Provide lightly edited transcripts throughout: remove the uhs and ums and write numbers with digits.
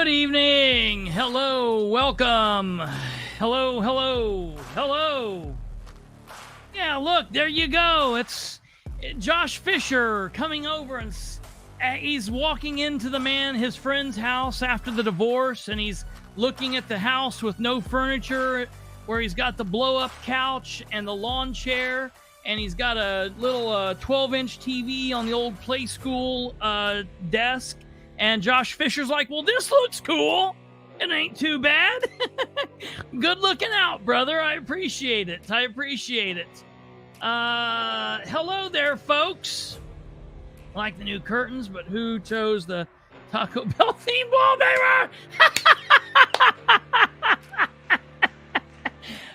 Good evening. Hello. Welcome. Hello, hello, hello. Yeah, look, there you go. It's Josh Fisher coming over, and he's walking into his friend's house after the divorce, and he's looking at the house with no furniture, where he's got the blow-up couch and the lawn chair, and he's got a little 12-inch TV on the old play school desk. And Josh Fisher's like, well, this looks cool. It ain't too bad. Good looking out, brother. I appreciate it. Hello there, folks. I like the new curtains, but who chose the Taco Bell theme wallpaper?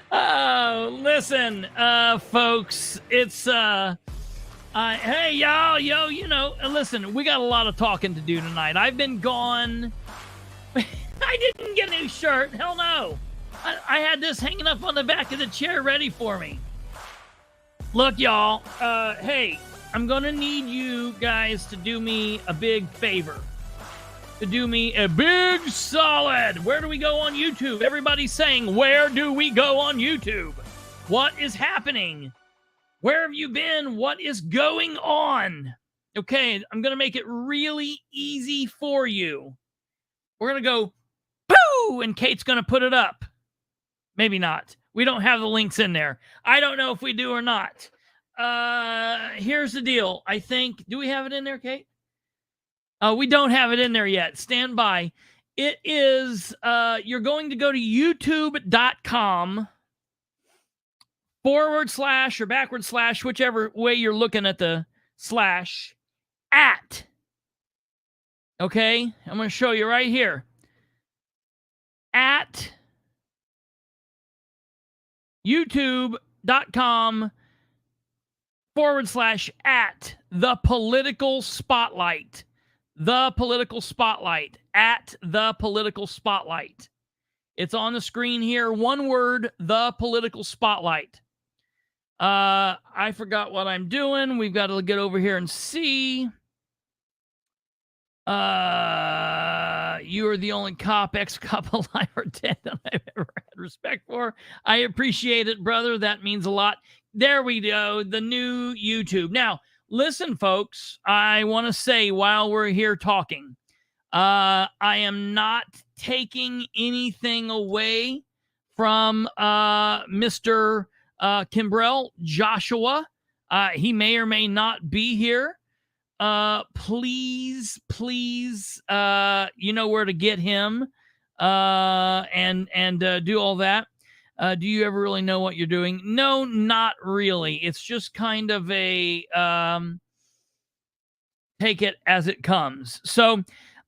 Oh, listen, folks, it's, hey, y'all, listen, we got a lot of talking to do tonight. I've been gone. I didn't get a new shirt. Hell no. I had this hanging up on the back of the chair ready for me. Look, y'all, hey, I'm going to need you guys to do me a big favor. To do me a big solid. Where do we go on YouTube? Everybody's saying, where do we go on YouTube? What is happening? Where have you been? What is going on? Okay, I'm going to make it really easy for you. We're going to go, boo, and Kate's going to put it up. Maybe not. We don't have the links in there. I don't know if we do or not. Here's the deal. I think, do we have it in there, Kate? We don't have it in there yet. Stand by. It is, you're going to go to youtube.com/ or / whichever way you're looking at the slash, at. Okay? I'm going to show you right here. At youtube.com / at the political spotlight. The political spotlight. At the political spotlight. It's on the screen here. One word, the political spotlight. I forgot what I'm doing. We've got to get over here and see. You are the only cop, ex-cop alive or dead that I've ever had respect for. I appreciate it, brother. That means a lot. There we go. The new YouTube. Now, listen, folks, I want to say while we're here talking, I am not taking anything away from Mr. Kimbrell Joshua. He may or may not be here. Please, you know where to get him and do all that. Do you ever really know what you're doing? No, not really. It's just kind of a take it as it comes. So,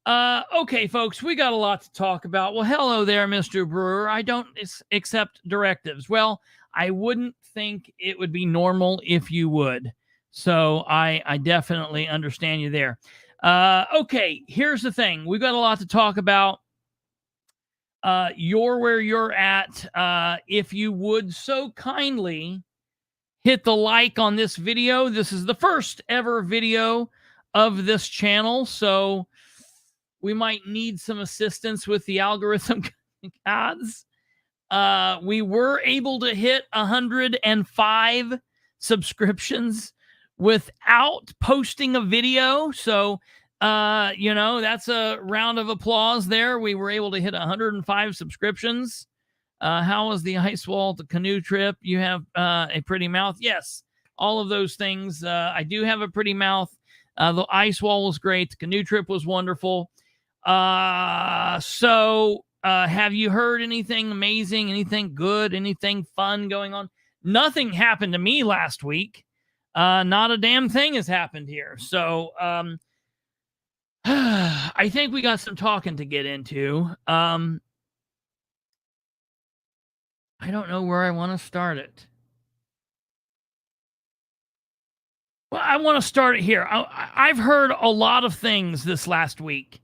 okay, folks, we got a lot to talk about. Well, hello there, Mr. Brewer. I don't accept directives. Well, I wouldn't think it would be normal if you would. So I definitely understand you there. Okay, here's the thing. We've got a lot to talk about. You're where you're at. If you would so kindly hit the like on this video. This is the first ever video of this channel, so we might need some assistance with the algorithm gods. We were able to hit 105 subscriptions without posting a video. So, that's a round of applause there. We were able to hit 105 subscriptions. How was the ice wall, the canoe trip? You have a pretty mouth? Yes, all of those things. I do have a pretty mouth. The ice wall was great. The canoe trip was wonderful. So have you heard anything amazing, anything good, anything fun going on? Nothing happened to me last week. Not a damn thing has happened here. So I think we got some talking to get into. I don't know where I want to start it. Well, I want to start it here. I've heard a lot of things this last week,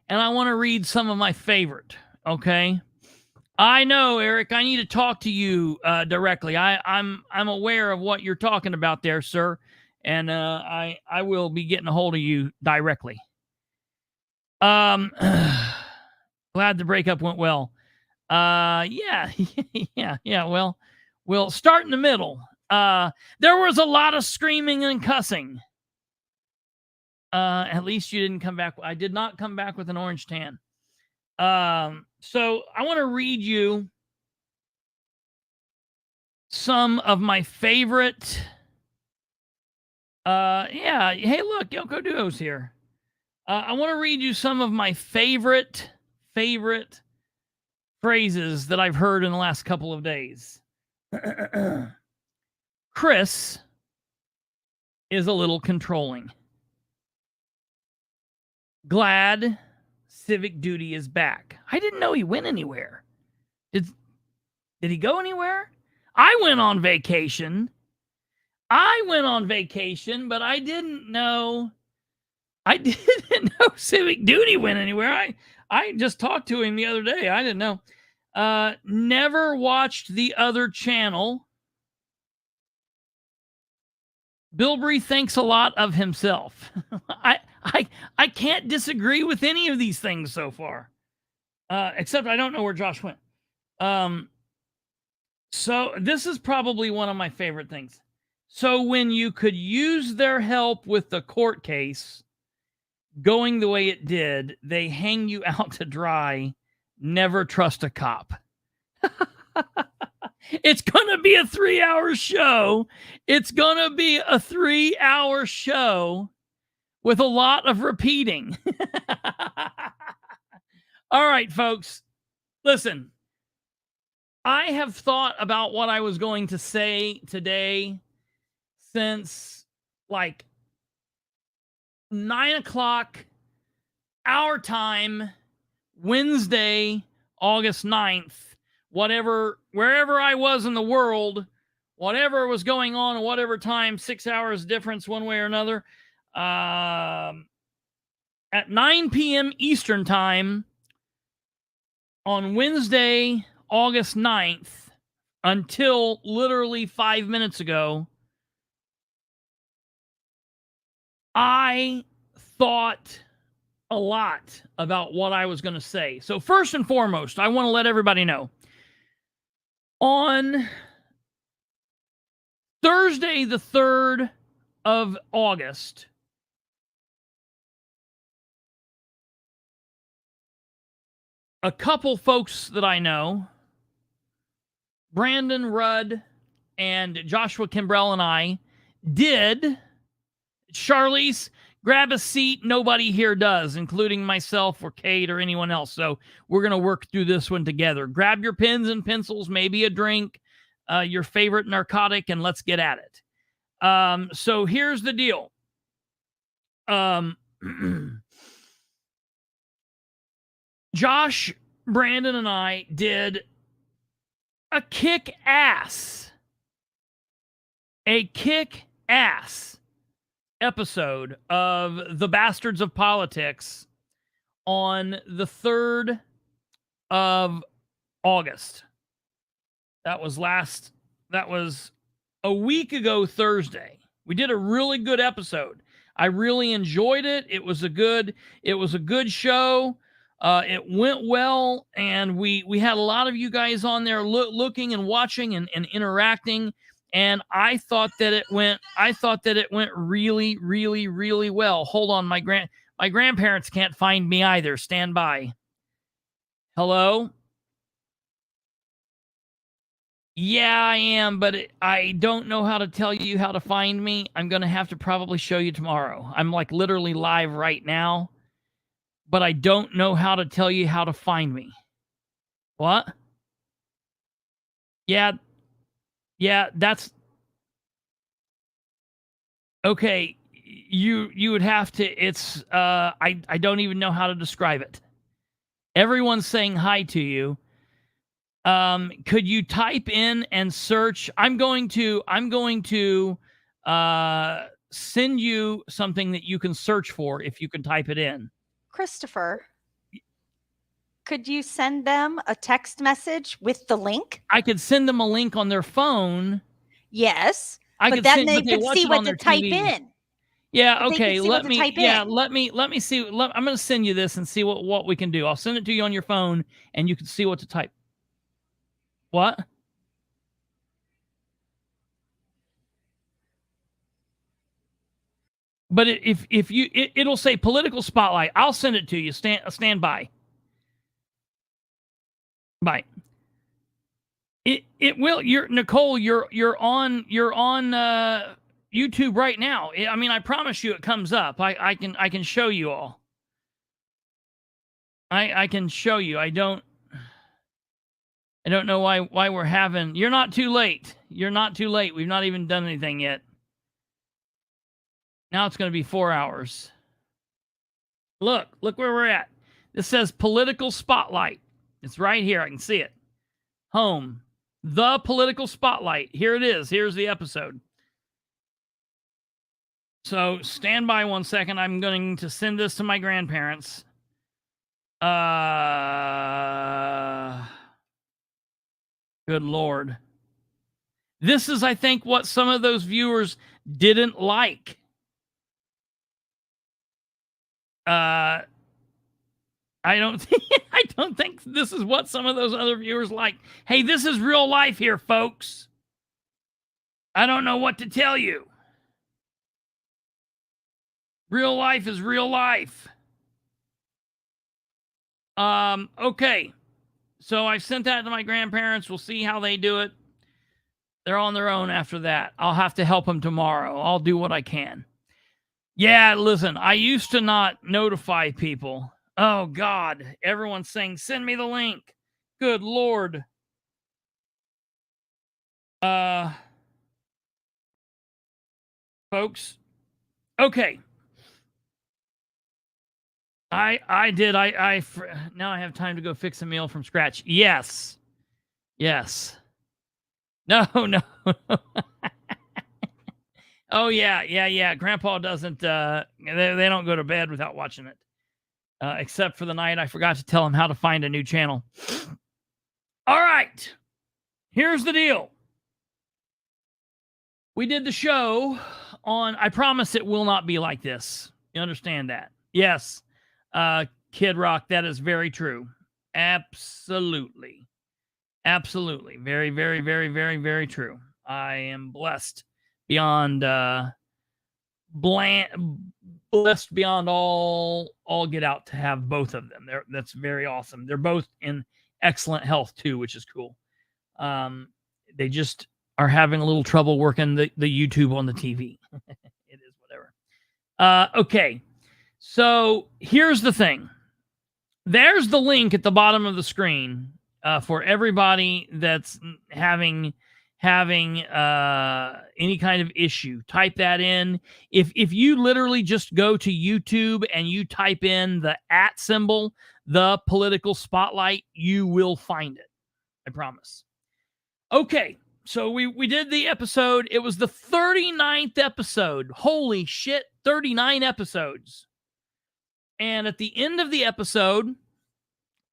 and I want to read some of my favorite, okay? I know, Eric, I need to talk to you directly. I'm aware of what you're talking about there, sir, and I will be getting a hold of you directly. Let's Glad the breakup went well. Yeah. Well, we'll start in the middle. There was a lot of screaming and cussing. At least you didn't come back. I did not come back with an orange tan. So I want to read you some of my favorite. Yeah. Hey, look, Yoko Duo's here. I want to read you some of my favorite phrases that I've heard in the last couple of days. Chris is a little controlling. Glad civic duty is back. I didn't know he went anywhere. Did he go anywhere? I went on vacation, but I didn't know civic duty went anywhere. I just talked to him the other day. I didn't know. Never watched the other channel. Bilbrey thinks a lot of himself. I can't disagree with any of these things so far. Except I don't know where Josh went. So this is probably one of my favorite things. So when you could use their help with the court case going the way it did, they hang you out to dry. Never trust a cop. It's going to be a 3-hour show. It's going to be a 3-hour show with a lot of repeating. All right, folks. Listen, I have thought about what I was going to say today since like 9 o'clock our time, Wednesday, August 9th, wherever I was in the world, whatever was going on at whatever time, 6 hours difference one way or another, at 9 p.m. Eastern time on Wednesday, August 9th, until literally 5 minutes ago, I thought a lot about what I was going to say. So first and foremost, I want to let everybody know, on Thursday, the 3rd of August, a couple folks that I know, Brandon Rudd and Joshua Kimbrell and I, did. Charlize, grab a seat. Nobody here does, including myself or Kate or anyone else. So we're going to work through this one together. Grab your pens and pencils, maybe a drink, your favorite narcotic, and let's get at it. So here's the deal. Josh, Brandon, and I did a kick-ass episode of The Bastards of Politics on the 3rd of August. That was a week ago Thursday. We did a really good episode. I really enjoyed it. It was a good show. It went well, and we had a lot of you guys on there looking and watching and interacting. And I thought that it went really, really, really well. Hold on, my grandparents can't find me either. Stand by. Hello? Yeah, I am, but I don't know how to tell you how to find me. I'm going to have to probably show you tomorrow. I'm like literally live right now, but I don't know how to tell you how to find me. What? Yeah, that's okay. You would have to. It's I don't even know how to describe it. Everyone's saying hi to you. Could you type in and search? I'm going to send you something that you can search for if you can type it in. Kristopher, could you send them a text message with the link? I could send them a link on their phone. Yes, but then they could see what to type in. Yeah, But they can okay. see what Let to me type yeah, in. let me see. I'm going to send you this and see what we can do. I'll send it to you on your phone and you can see what to type. What? But if you it'll say political spotlight. I'll send it to you. Stand by. Bye. It will. You're Nicole. You're on YouTube right now. I mean, I promise you, it comes up. I can show you all. I can show you. I don't know why we're having. You're not too late. You're not too late. We've not even done anything yet. Now it's going to be 4 hours. Look where we're at. This says political spotlight. It's right here. I can see it. Home. The political spotlight. Here it is. Here's the episode. So stand by 1 second. I'm going to send this to my grandparents. Good Lord. This is, I think, what some of those viewers didn't like. I don't think this is what some of those other viewers like. Hey, this is real life here, folks. I don't know what to tell you. Real life is real life. Okay. So I sent that to my grandparents. We'll see how they do it. They're on their own after that. I'll have to help them tomorrow. I'll do what I can. Yeah, listen, I used to not notify people. Oh, God. Everyone's saying, send me the link. Good Lord. Folks. Okay. I did. Now I have time to go fix a meal from scratch. Yes. No. Oh, yeah. Grandpa doesn't, they don't go to bed without watching it. Except for the night I forgot to tell him how to find a new channel. All right. Here's the deal. We did the show on, I promise it will not be like this. You understand that? Yes. Kid Rock, that is very true. Absolutely. Very, very, very, very, very true. I am blessed beyond blessed beyond all get out to have both of them. That's very awesome. They're both in excellent health too, which is cool. They just are having a little trouble working the YouTube on the TV. It is whatever. Okay. So here's the thing. There's the link at the bottom of the screen for everybody that's having any kind of issue. Type that in. If you literally just go to YouTube and you type in the @ symbol, the political spotlight, you will find it. I promise. Okay. So we did the episode. It was the 39th episode. Holy shit, 39 episodes. And at the end of the episode,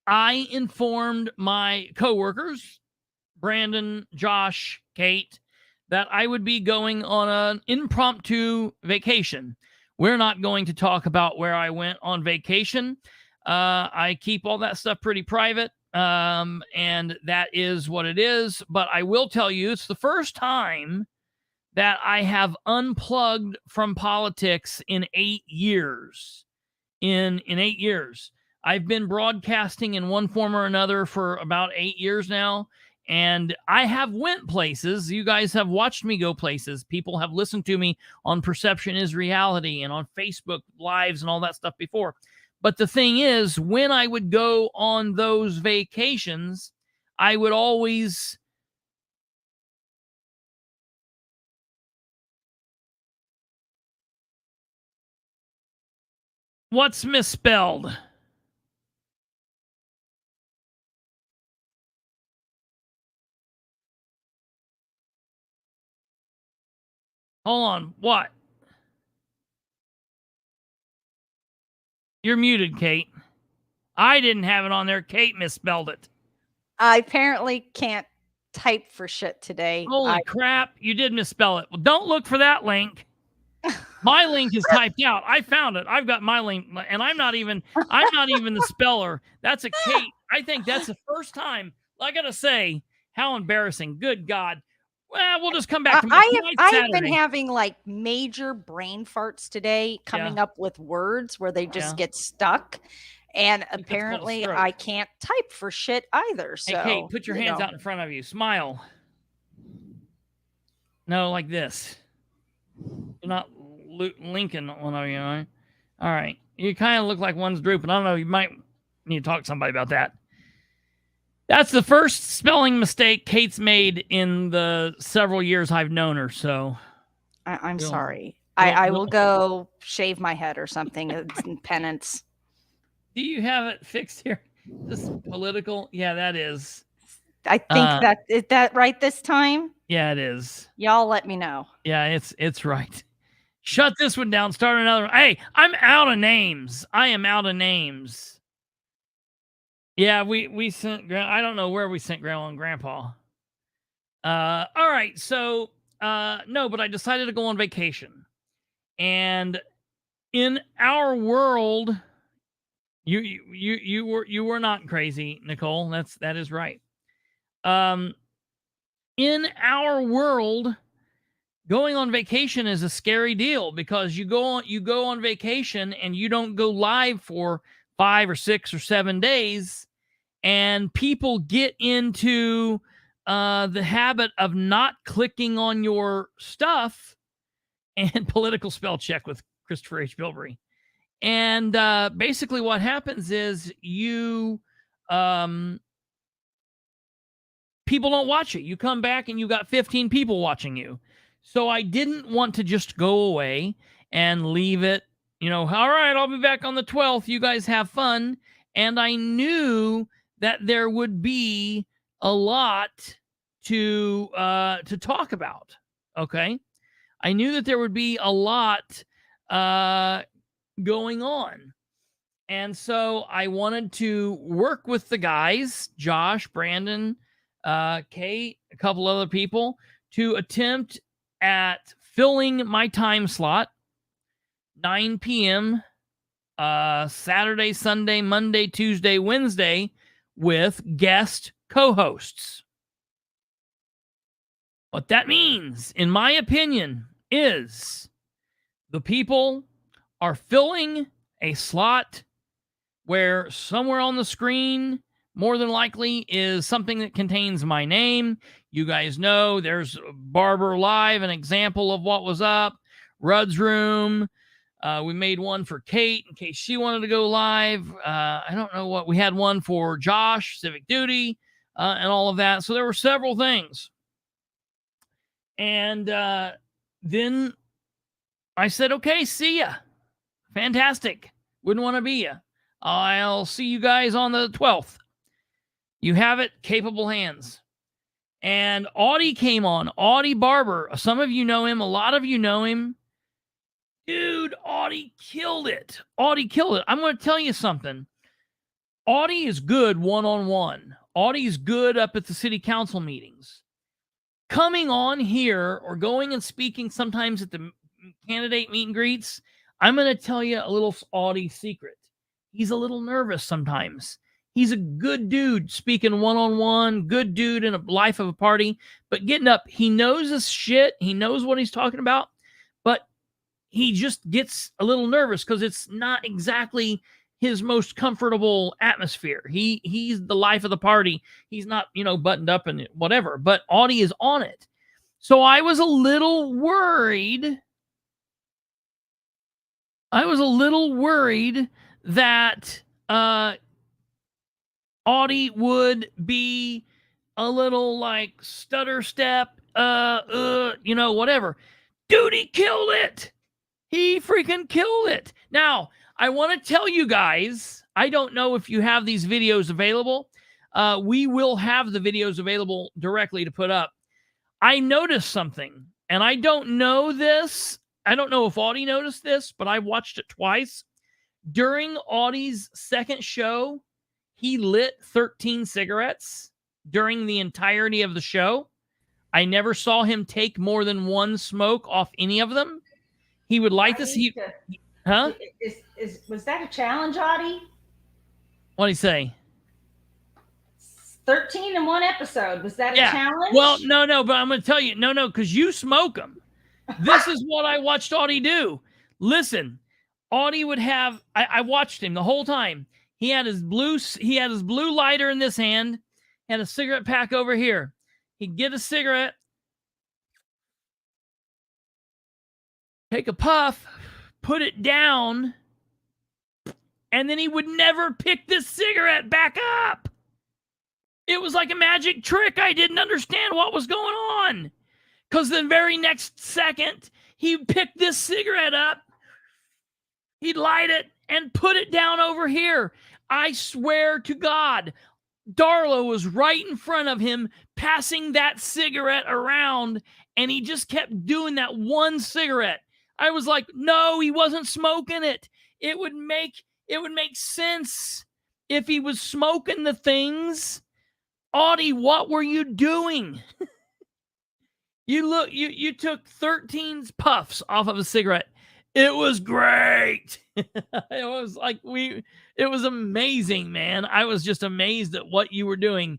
I informed my coworkers, Brandon, Josh, Kate, that I would be going on an impromptu vacation. We're not going to talk about where I went on vacation. I keep all that stuff pretty private. And that is what it is. But I will tell you, it's the first time that I have unplugged from politics in 8 years. In 8 years. I've been broadcasting in one form or another for about 8 years now. And I have went places. You guys have watched me go places. People have listened to me on Perception is Reality and on Facebook Lives and all that stuff before. But the thing is, when I would go on those vacations, I would always... What's misspelled? Hold on. What? You're muted, Kate. I didn't have it on there. Kate misspelled it. I apparently can't type for shit today. Holy crap. You did misspell it. Well, don't look for that link. My link is typed out. I found it. I've got my link, and I'm not even the speller. That's a Kate. I think that's the first time. I gotta say, how embarrassing. Good God. Well, we'll just come back to I have been having like major brain farts today, coming up with words where they just get stuck. And apparently I can't type for shit either. So hey, Kate, put your hands out in front of you. Smile. No, like this. You're not linking one of you. All right. You kind of look like one's drooping. I don't know. You might need to talk to somebody about that. That's the first spelling mistake Kate's made in the several years I've known her. So I'm sorry. I will go shave my head or something in penance. Do you have it fixed here? This political? Yeah, that is. I think is that right this time? Yeah, it is. Y'all let me know. Yeah, it's right. Shut this one down. Start another. Hey, I'm out of names. I am out of names. Yeah, we sent. I don't know where we sent Grandma and Grandpa. All right. So no, but I decided to go on vacation, and in our world, you were not crazy, Nicole. That is right. In our world, going on vacation is a scary deal because you go on vacation and you don't go live for 5 or 6 or 7 days, and people get into the habit of not clicking on your stuff. And political spell check with Kristopher H. Bilbrey. And basically what happens is people don't watch it. You come back and you got 15 people watching you. So I didn't want to just go away and leave it, all right, I'll be back on the 12th. You guys have fun. And I knew that there would be a lot to talk about. Okay. I knew that there would be a lot going on. And so I wanted to work with the guys, Josh, Brandon, Kate, a couple other people, to attempt at filling my time slot, 9 p.m., Saturday, Sunday, Monday, Tuesday, Wednesday, with guest co-hosts. What that means, in my opinion, is the people are filling a slot where somewhere on the screen, more than likely, is something that contains my name. You guys know there's Barber Live, an example of what was up. Rudd's Room. We made one for Kate in case she wanted to go live. I don't know what. We had one for Josh, Civic Duty, and all of that. So there were several things. And then I said, okay, see ya. Fantastic. Wouldn't want to be ya. I'll see you guys on the 12th. You have it, capable hands. And Audie came on. Audie Barber. Some of you know him. A lot of you know him. Dude, Audie killed it. Audie killed it. I'm going to tell you something. Audie is good one-on-one. Audie's good up at the city council meetings. Coming on here or going and speaking sometimes at the candidate meet and greets, I'm going to tell you a little Audie secret. He's a little nervous sometimes. He's a good dude speaking one-on-one, good dude in a life of a party, but getting up, he knows his shit. He knows what he's talking about, but he just gets a little nervous because it's not exactly his most comfortable atmosphere. He's the life of the party. He's not, buttoned up and whatever, but Audie is on it. So I was a little worried. That Audie would be a little like stutter step, whatever. Dude, he killed it. He freaking killed it. Now, I want to tell you guys, I don't know if you have these videos available. We will have the videos available directly to put up. I noticed something, and I don't know this. I don't know if Audie noticed this, but I watched it twice. During Audie's second show, he lit 13 cigarettes during the entirety of the show. I never saw him take more than one smoke off any of them. He would light this. Huh? Was that a challenge, Audie? What did he say? 13 in one episode. Was that a challenge? Well, no, but I'm going to tell you, no, because you smoke them. This is what I watched Audie do. Listen, Audie would have. I watched him the whole time. He had his blue lighter in this hand, had a cigarette pack over here. He'd get a cigarette, take a puff, put it down, and then he would never pick this cigarette back up. It was like a magic trick. I didn't understand what was going on. Because the very next second, he'd pick this cigarette up, he'd light it, and put it down over here. I swear to God, Darla was right in front of him, passing that cigarette around, and he just kept doing that one cigarette. I was like, no, he wasn't smoking it. It would make sense if he was smoking the things. Audie, what were you doing? You took 13 puffs off of a cigarette. It was great. It was amazing, man. I was just amazed at what you were doing.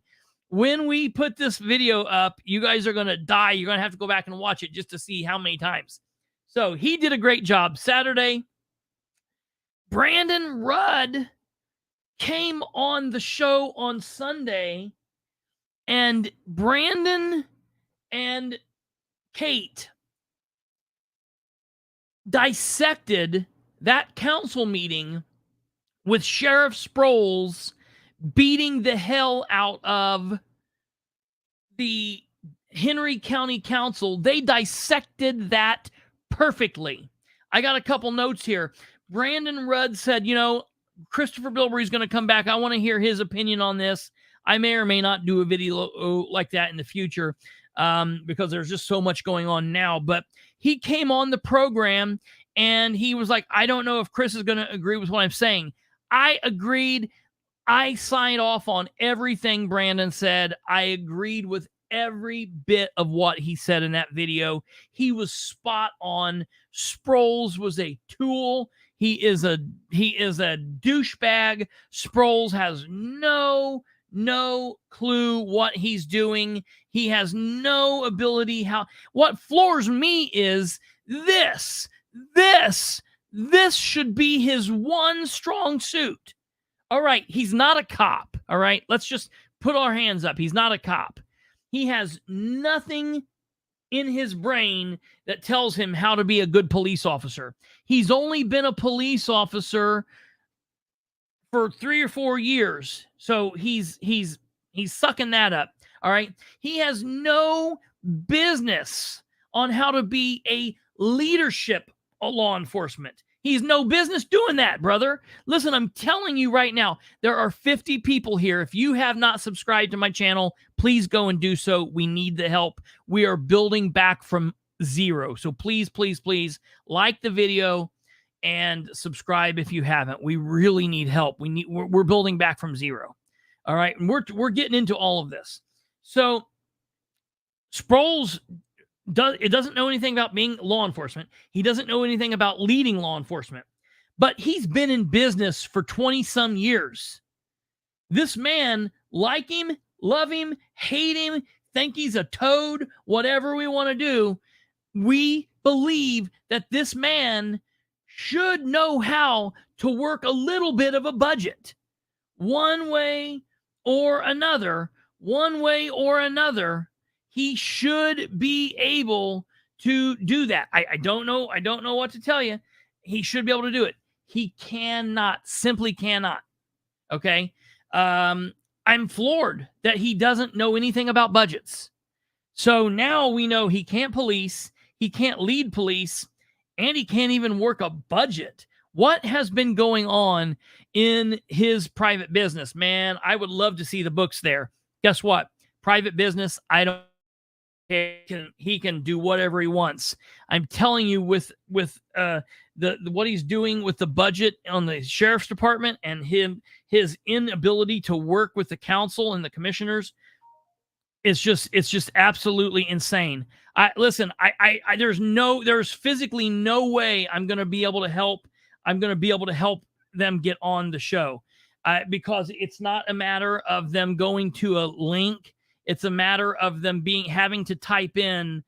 When we put this video up, you guys are going to die. You're going to have to go back and watch it just to see how many times. So he did a great job Saturday. Brandon Rudd came on the show on Sunday, and Brandon and Kate dissected that council meeting with Sheriff Sproles beating the hell out of the Henry County Council. They dissected that perfectly. I got a couple notes here. Brandon Rudd said, Kristopher Bilbrey is going to come back. I want to hear his opinion on this. I may or may not do a video like that in the future because there's just so much going on now. But he came on the program and he was like, I don't know if Chris is going to agree with what I'm saying. I agreed. I signed off on everything Brandon said. I agreed with every bit of what he said in that video. He was spot on. Sproles was a tool. He is a douchebag. Sproles has no clue what he's doing. He has no ability. What floors me is this should be his one strong suit. All right, he's not a cop. All right, let's just put our hands up. He's not a cop. He has nothing in his brain that tells him how to be a good police officer. He's only been a police officer for 3 or 4 years. So he's sucking that up. All right. He has no business on how to be a leadership law enforcement. He's no business doing that, brother. Listen, I'm telling you right now, there are 50 people here. If you have not subscribed to my channel, please go and do so. We need the help. We are building back from zero. So please, please, please like the video and subscribe if you haven't. We really need help. We're building back from zero. All right. And we're getting into all of this. So Sproles doesn't know anything about being law enforcement. He doesn't know anything about leading law enforcement, but he's been in business for 20 some years. This man, like him, love him, hate him, think he's a toad, whatever we want to do, we believe that this man should know how to work a little bit of a budget. One way or another, he should be able to do that. I don't know what to tell you. He should be able to do it. He simply cannot. Okay. I'm floored that he doesn't know anything about budgets. So now we know he can't police, he can't lead police, and he can't even work a budget. What has been going on in his private business? Man, I would love to see the books there. Guess what? Private business, I don't. He can do whatever he wants. I'm telling you, with what he's doing with the budget on the sheriff's department and his inability to work with the council and the commissioners, it's just absolutely insane. There's physically no way I'm going to be able to help. I'm going to be able to help them get on the show, because it's not a matter of them going to a link. It's a matter of them having to type in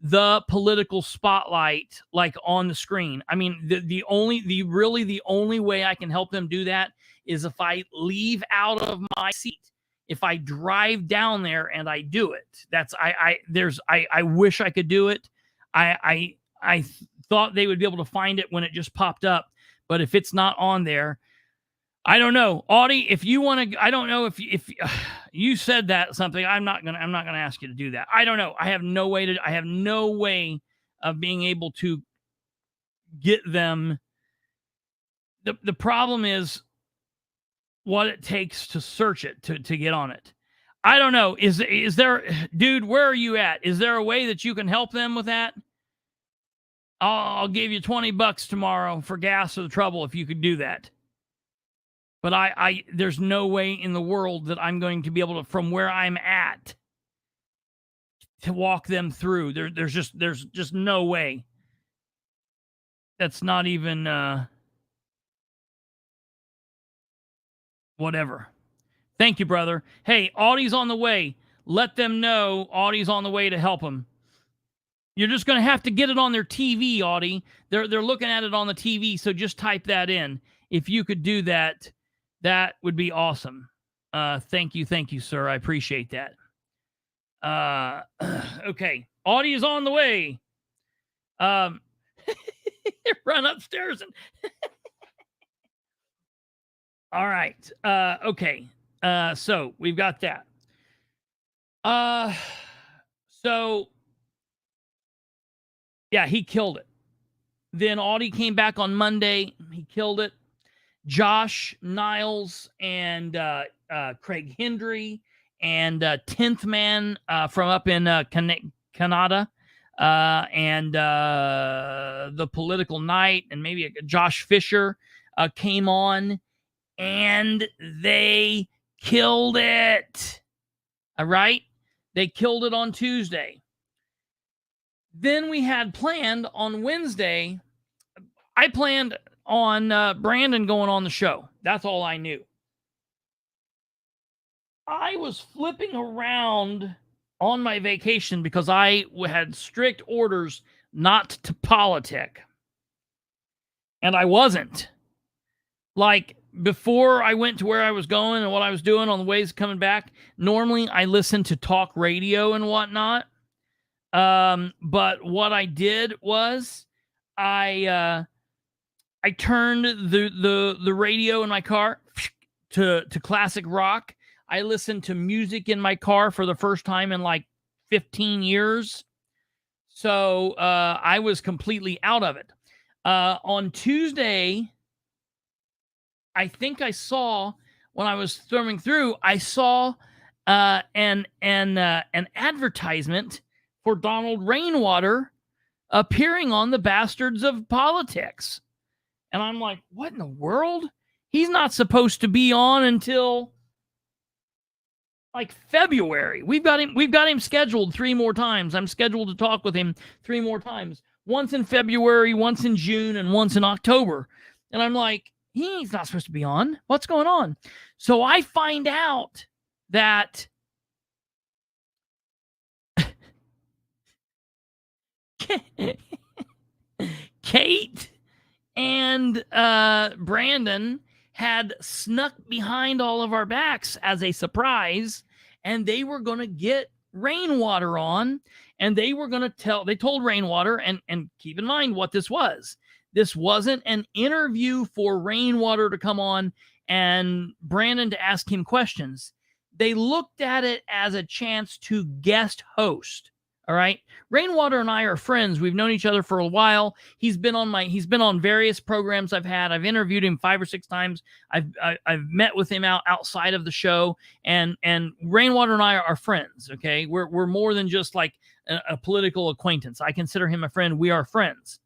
the political spotlight like on the screen. I mean, the only way I can help them do that is if I leave out of my seat. If I drive down there and I do it. I wish I could do it. I thought they would be able to find it when it just popped up, but if it's not on there, I don't know. Audie, if you want to, I don't know if you said that something, I'm not going to ask you to do that. I don't know. I have no way of being able to get them. The problem is what it takes to search it, to get on it. I don't know. Is there, dude, where are you at? Is there a way that you can help them with that? I'll give you $20 tomorrow for gas or the trouble if you could do that. But there's no way in the world that I'm going to be able to, from where I'm at, to walk them through. There's just no way. That's not even whatever. Thank you, brother. Hey, Audie's on the way. Let them know Audie's on the way to help them. You're just going to have to get it on their TV, Audie. They're looking at it on the TV, so just type that in. If you could do that, that would be awesome. Thank you, sir. I appreciate that. Okay. Audie is on the way. Run upstairs and... All right. Okay. So we've got that. So yeah, he killed it. Then Audie came back on Monday. He killed it. Josh Niles and Craig Hendry and 10th Man from up in Canada and the Political Night and maybe Josh Fisher came on and they killed it. All right? They killed it on Tuesday. Then we had planned on Wednesday, I planned on Brandon going on the show. That's all I knew. I was flipping around on my vacation because I had strict orders not to politic. And I wasn't. Like, before I went to where I was going and what I was doing on the ways coming back, normally I listen to talk radio and whatnot. But what I did was I turned the radio in my car to classic rock. I listened to music in my car for the first time in like 15 years. So I was completely out of it. On Tuesday, I think I saw, when I was thumbing through, I saw an advertisement for Donald Rainwater appearing on the Bastards of Politics. And I'm like, what in the world? He's not supposed to be on until like February. We've got him scheduled 3 more times. I'm scheduled to talk with him 3 more times. Once in February, once in June, and once in October. And I'm like, he's not supposed to be on. What's going on? So I find out that Kate and Brandon had snuck behind all of our backs as a surprise, and they were going to get Rainwater on, and they were going to they told Rainwater, and keep in mind what this was. This wasn't an interview for Rainwater to come on and Brandon to ask him questions. They looked at it as a chance to guest host. All right. Rainwater and I are friends. We've known each other for a while. He's been on various programs I've had. I've interviewed him 5 or 6 times. I've met with him outside of the show, and Rainwater and I are friends. Okay. We're more than just like a political acquaintance. I consider him a friend. We are friends.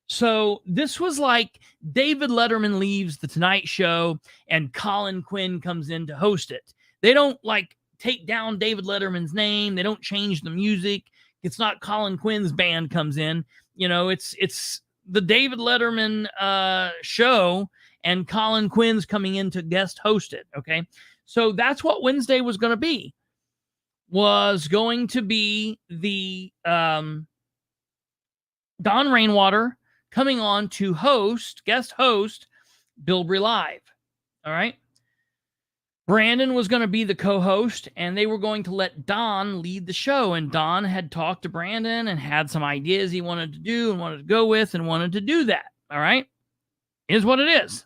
So this was like David Letterman leaves the Tonight Show and Colin Quinn comes in to host it. They don't like take down David Letterman's name. They don't change the music. It's not Colin Quinn's band comes in. You know, it's the David Letterman show, and Colin Quinn's coming in to guest host it. Okay, so that's what Wednesday was going to be. Was going to be the Don Rainwater coming on to guest host Bilbrey Live. All right. Brandon was going to be the co-host, and they were going to let Don lead the show. And Don had talked to Brandon and had some ideas he wanted to do and wanted to go with and wanted to do that. All right. Is what it is.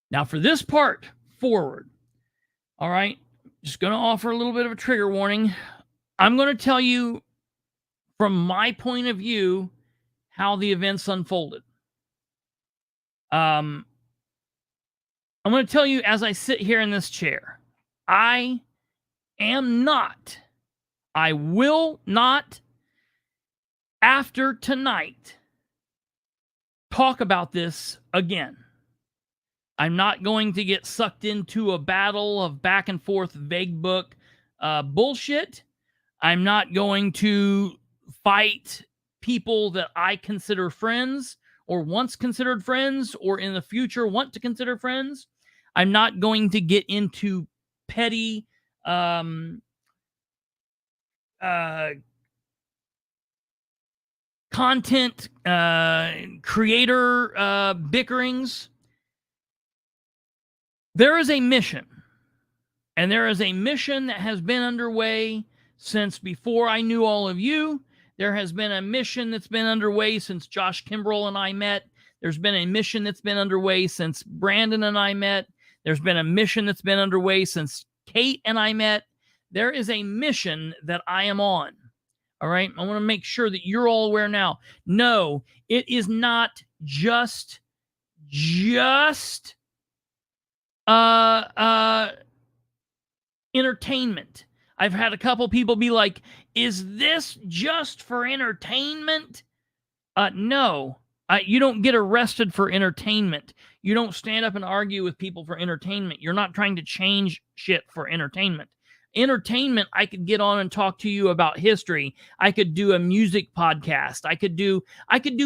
Now for this part forward. All right. Just going to offer a little bit of a trigger warning. I'm going to tell you from my point of view how the events unfolded. I'm going to tell you as I sit here in this chair, I will not, after tonight, talk about this again. I'm not going to get sucked into a battle of back and forth vague book bullshit. I'm not going to fight people that I consider friends or once considered friends or in the future want to consider friends. I'm not going to get into petty content creator bickerings. There is a mission, and there is a mission that has been underway since before I knew all of you. There has been a mission that's been underway since Josh Kimbrell and I met. There's been a mission that's been underway since Brandon and I met. There's been a mission that's been underway since Kate and I met. There is a mission that I am on. All right? I want to make sure that you're all aware now. No, it is not just entertainment. I've had a couple people be like, is this just for entertainment? No. You don't get arrested for entertainment. You don't stand up and argue with people for entertainment. You're not trying to change shit for entertainment. Entertainment, I could get on and talk to you about history. I could do a music podcast. I could do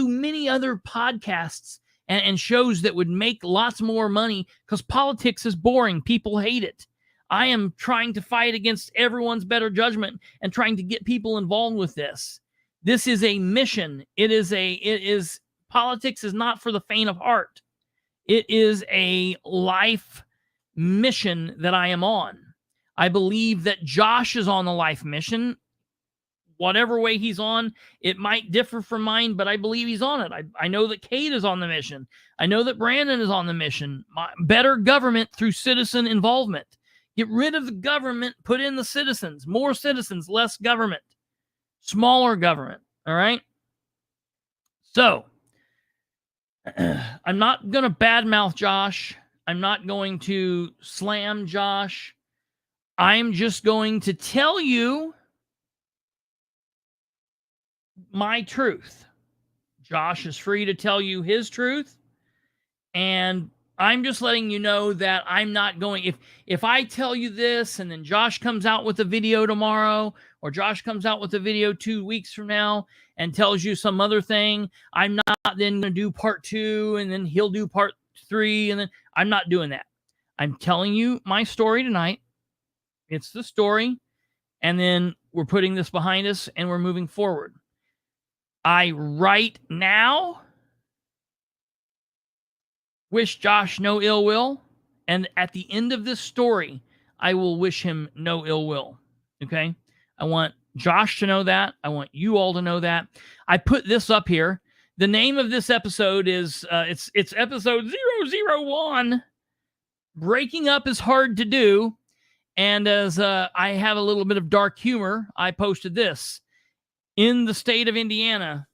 many other podcasts and shows that would make lots more money because politics is boring. People hate it. I am trying to fight against everyone's better judgment and trying to get people involved with this. This is a mission. Politics is not for the faint of heart. It is a life mission that I am on. I believe that Josh is on the life mission. Whatever way he's on, it might differ from mine, but I believe he's on it. I know that Kate is on the mission. I know that Brandon is on the mission. Better government through citizen involvement. Get rid of the government, put in the citizens. More citizens, less government. Smaller government, all right? So, I'm not going to badmouth Josh. I'm not going to slam Josh. I'm just going to tell you my truth. Josh is free to tell you his truth. And I'm just letting you know that I'm not going, if I tell you this and then Josh comes out with a video tomorrow, or Josh comes out with a video 2 weeks from now and tells you some other thing, I'm not then going to do part 2 and then he'll do part 3. And then I'm not doing that. I'm telling you my story tonight. It's the story. And then we're putting this behind us and we're moving forward. I right now wish Josh no ill will. And at the end of this story, I will wish him no ill will. Okay? I want Josh to know that. I want you all to know that. I put this up here. The name of this episode is, it's episode 001. Breaking up is hard to do. And as I have a little bit of dark humor, I posted this. In the state of Indiana,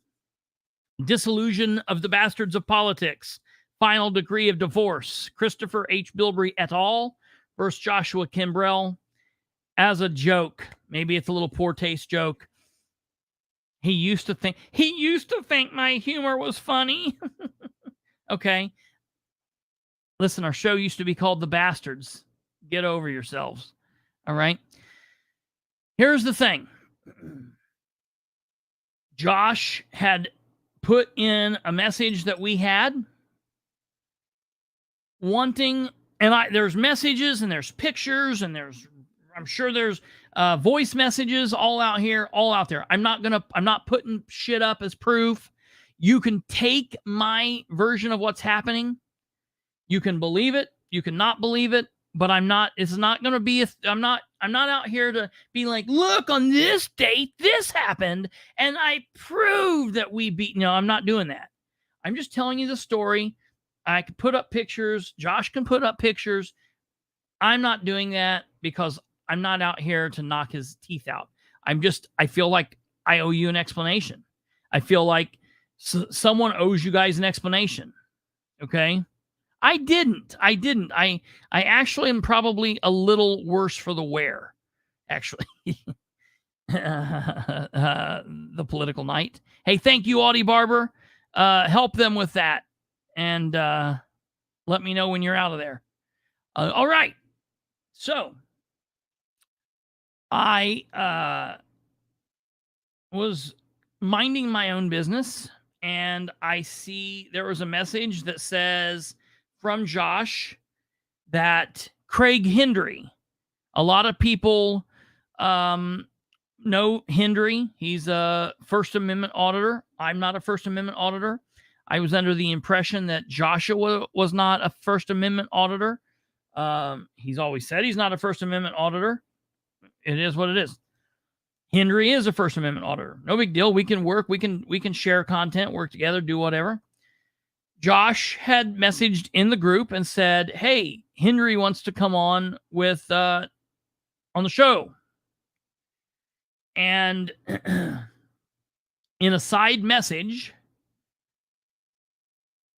dissolution of the bastards of politics. Final decree of divorce. Kristopher H. Bilbrey et al. Versus Joshua Kimbrell. As a joke. Maybe it's a little poor taste joke. He used to think my humor was funny. Okay. Listen, our show used to be called The Bastards. Get over yourselves. All right. Here's the thing. Josh had put in a message that we had wanting, and there's messages and there's pictures and I'm sure there's voice messages all out there. I'm not putting shit up as proof. You can take my version of what's happening. You can believe it. You can not believe it. But it's not going to be, I'm not out here to be like, look, on this date, this happened. And I proved that we beat. No, I'm not doing that. I'm just telling you the story. I can put up pictures. Josh can put up pictures. I'm not doing that because I'm not out here to knock his teeth out. I feel like I owe you an explanation. I feel like someone owes you guys an explanation. Okay. I didn't. I actually am probably a little worse for the wear, actually. The political night. Hey, thank you, Audie Barber. Help them with that. And let me know when you're out of there. All right. So, I was minding my own business, and I see there was a message that says from Josh that Craig Hendry, a lot of people know Hendry. He's a First Amendment auditor. I'm not a First Amendment auditor. I was under the impression that Joshua was not a First Amendment auditor. He's always said he's not a First Amendment auditor. It is what it is. Hendry is a First Amendment auditor. No big deal. We can work. We can share content, work together, do whatever. Josh had messaged in the group and said, hey, Hendry wants to come on with on the show. And in a side message,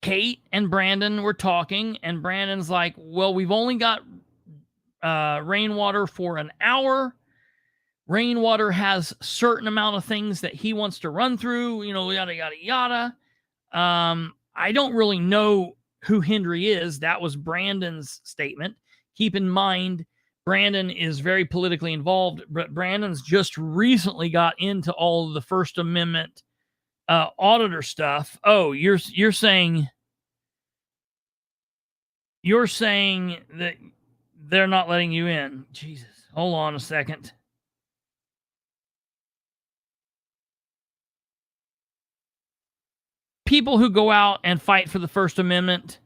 Kate and Brandon were talking, and Brandon's like, well, we've only got Rainwater for an hour. Rainwater has a certain amount of things that he wants to run through, yada, yada, yada. I don't really know who Hendry is. That was Brandon's statement. Keep in mind, Brandon is very politically involved, but Brandon's just recently got into all of the First Amendment auditor stuff. Oh, you're saying that they're not letting you in. Jesus, hold on a second. People who go out and fight for the First Amendment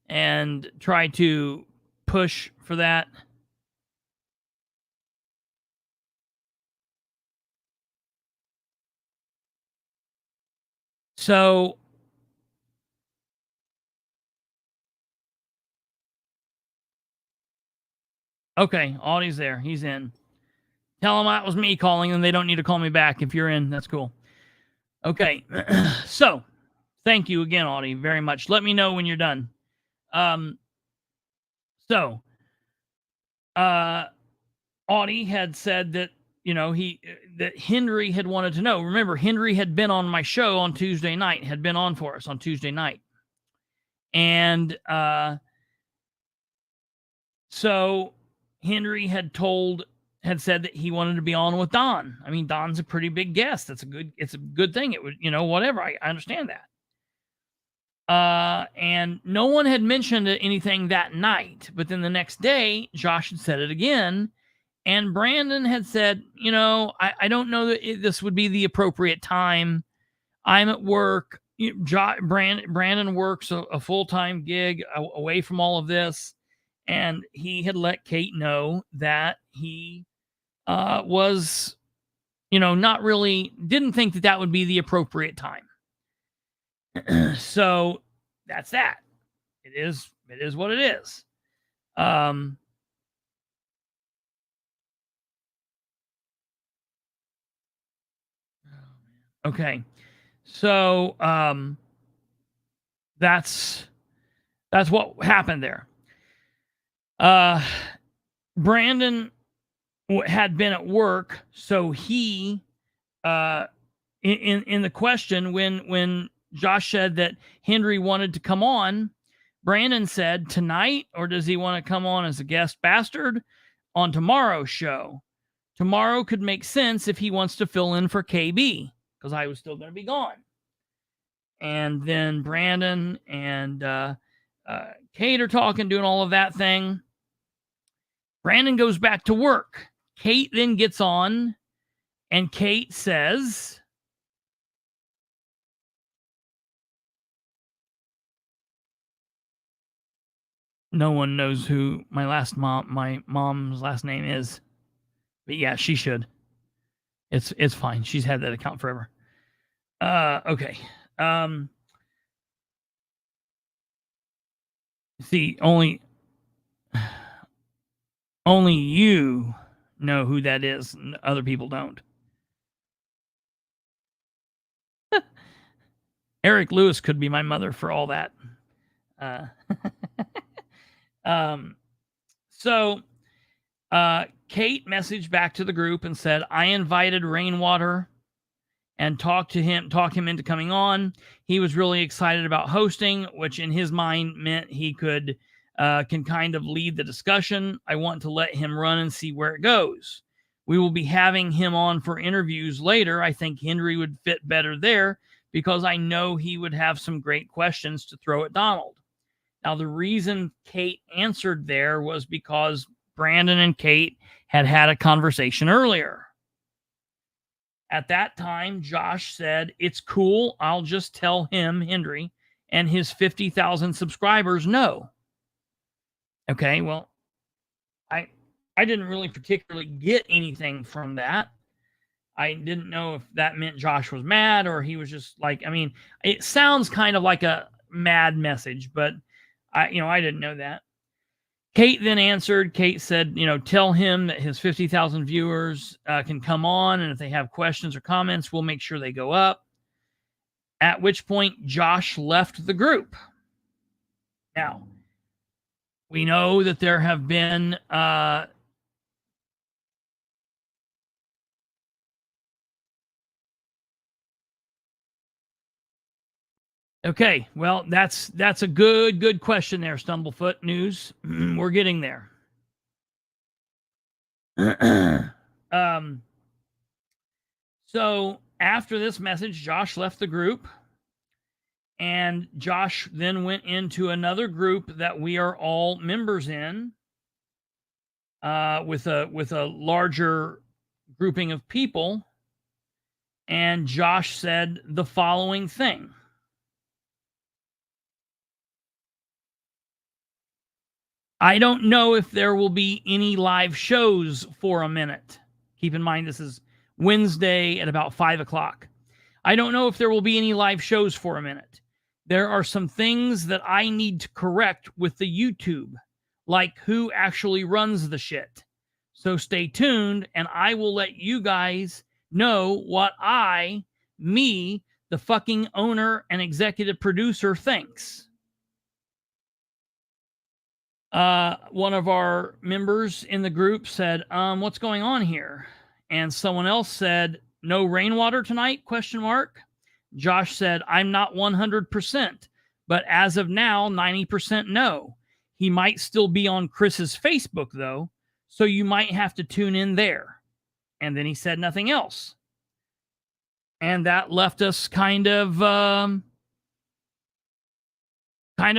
and try to push for that. So, okay, Audie's there. He's in. Tell him that was me calling and they don't need to call me back. If you're in, that's cool. Okay, so thank you again, Audie, very much. Let me know when you're done. Audie had said that, that Hendry had wanted to know. Remember, Hendry had been on my show on Tuesday night, had been on for us on Tuesday night. And so Hendry had said that he wanted to be on with Don. I mean, Don's a pretty big guest. It's a good thing. It would, whatever. I understand that. And no one had mentioned anything that night, but then the next day, Josh had said it again. And Brandon had said, I don't know that this would be the appropriate time. I'm at work. Brandon works a full-time gig away from all of this. And he had let Kate know that he was, not really, didn't think that would be the appropriate time. So that's that. It is what it is. Okay. So that's what happened there. Brandon had been at work, so he in the question when Josh said that Hendry wanted to come on, Brandon said tonight, or does he want to come on as a guest bastard on tomorrow's show. Tomorrow could make sense if he wants to fill in for KB, because I was still going to be gone. And then Brandon and Kate are talking, doing all of that thing. Brandon goes back to work. Kate then gets on, and Kate says, no one knows who my mom's last name is. But yeah, she should. It's fine. She's had that account forever. Okay. See, only you know who that is, and other people don't. Eric Lewis could be my mother for all that. So Kate messaged back to the group and said, I invited Rainwater and talked him into coming on. He was really excited about hosting, which in his mind meant he can kind of lead the discussion. I want to let him run and see where it goes. We will be having him on for interviews later. I think Henry would fit better there because I know he would have some great questions to throw at Donald. Now, the reason Kate answered there was because Brandon and Kate had a conversation earlier. At that time, Josh said, it's cool. I'll just tell him, Henry, and his 50,000 subscribers no. Okay, well, I didn't really particularly get anything from that. I didn't know if that meant Josh was mad or he was just like, I mean, it sounds kind of like a mad message, but I didn't know that. Kate then answered. Kate said, tell him that his 50,000 viewers can come on, and if they have questions or comments, we'll make sure they go up. At which point, Josh left the group. Now, we know that there have been okay, well, that's a good question there, Stumblefoot News. We're getting there. So after this message, Josh left the group, and Josh then went into another group that we are all members in, with a larger grouping of people. And Josh said the following thing. I don't know if there will be any live shows for a minute. Keep in mind, this is Wednesday at about 5 o'clock. I don't know if there will be any live shows for a minute. There are some things that I need to correct with the YouTube, like who actually runs the shit. So stay tuned, and I will let you guys know what the fucking owner and executive producer, thinks. One of our members in the group said, what's going on here? And someone else said, no Rainwater tonight? ? Josh said, I'm not 100%, but as of now, 90% no. He might still be on Chris's Facebook, though, so you might have to tune in there. And then he said nothing else. And that left us kind of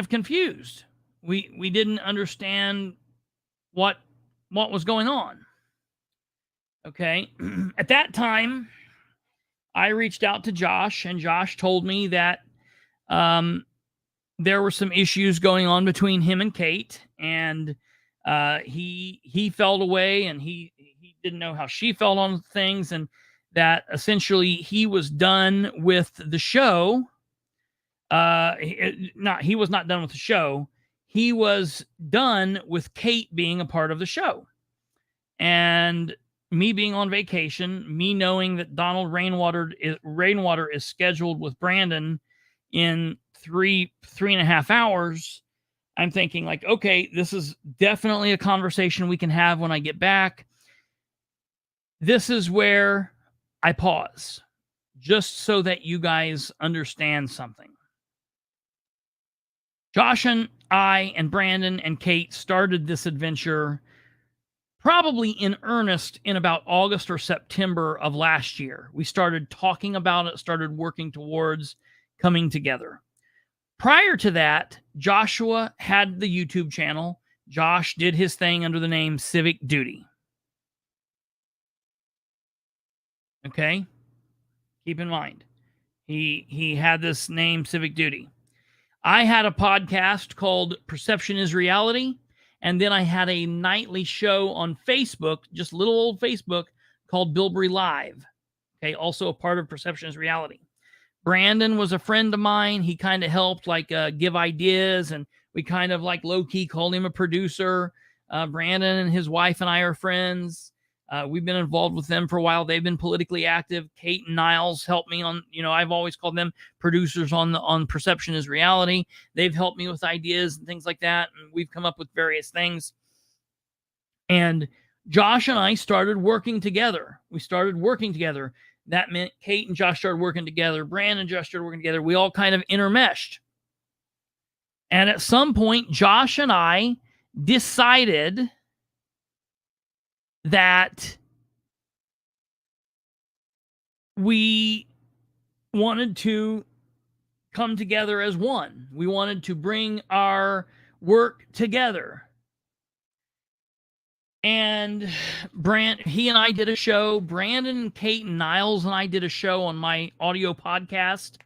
confused. We didn't understand what was going on. Okay. At that time, I reached out to Josh, and Josh told me that there were some issues going on between him and Kate, and he felt away, and he didn't know how she felt on things, and that essentially he was done with the show. He was not done with the show. He was done with Kate being a part of the show. And me being on vacation, me knowing that Donald Rainwater is scheduled with Brandon in 3.5 hours, I'm thinking like, okay, this is definitely a conversation we can have when I get back. This is where I pause, just so that you guys understand something. Josh and I and Brandon and Kate started this adventure probably in earnest in about August or September of last year. We started talking about it, started working towards coming together. Prior to that, Joshua had the YouTube channel. Josh did his thing under the name Civic Duty. Okay? Keep in mind, he had this name Civic Duty. I had a podcast called Perception is Reality, and then I had a nightly show on Facebook, just little old Facebook, called Bilbrey Live. Okay, also a part of Perception is Reality. Brandon was a friend of mine. He kind of helped give ideas, and we kind of low-key called him a producer. Brandon and his wife and I are friends. We've been involved with them for a while. They've been politically active. Kate and Niles helped me on, I've always called them producers on Perception is Reality. They've helped me with ideas and things like that. And we've come up with various things. And Josh and I started working together. We started working together. That meant Kate and Josh started working together. Brandon and Josh started working together. We all kind of intermeshed. And at some point, Josh and I decided that we wanted to come together as one. We wanted to bring our work together. And he and I did a show. Brandon, Kate, and Niles and I did a show on my audio podcast.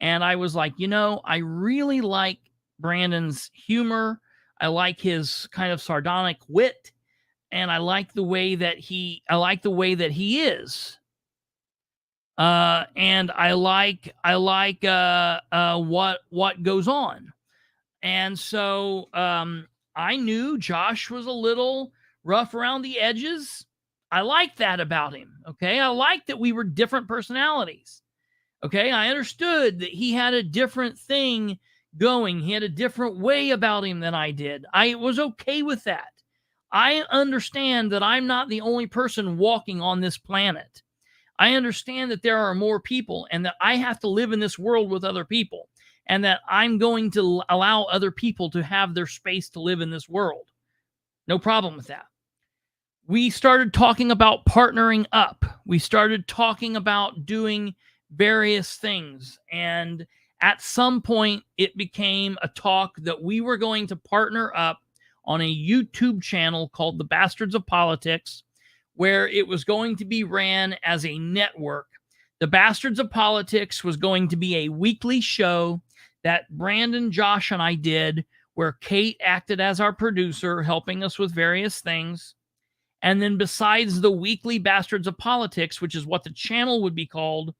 And I was like, I really like Brandon's humor. I like his kind of sardonic wit. And I like the way that he is. And I like what goes on. And so I knew Josh was a little rough around the edges. I liked that about him. Okay. I liked that we were different personalities. Okay. I understood that he had a different thing going. He had a different way about him than I did. I was okay with that. I understand that I'm not the only person walking on this planet. I understand that there are more people and that I have to live in this world with other people and that I'm going to allow other people to have their space to live in this world. No problem with that. We started talking about partnering up. We started talking about doing various things. And at some point, it became a talk that we were going to partner up on a YouTube channel called The Bastards of Politics, where it was going to be ran as a network. The Bastards of Politics was going to be a weekly show that Brandon, Josh, and I did, where Kate acted as our producer, helping us with various things. And then besides the weekly Bastards of Politics, which is what the channel would be called,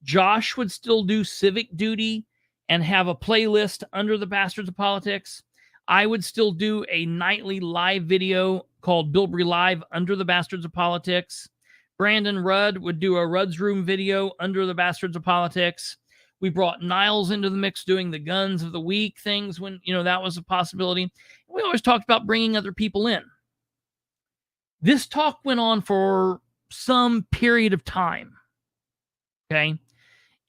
Josh would still do Civic Duty and have a playlist under the Bastards of Politics. I would still do a nightly live video called Bilbrey Live under the Bastards of Politics. Brandon Rudd would do a Rudd's Room video under the Bastards of Politics. We brought Niles into the mix doing the Guns of the Week things when, that was a possibility. We always talked about bringing other people in. This talk went on for some period of time. Okay.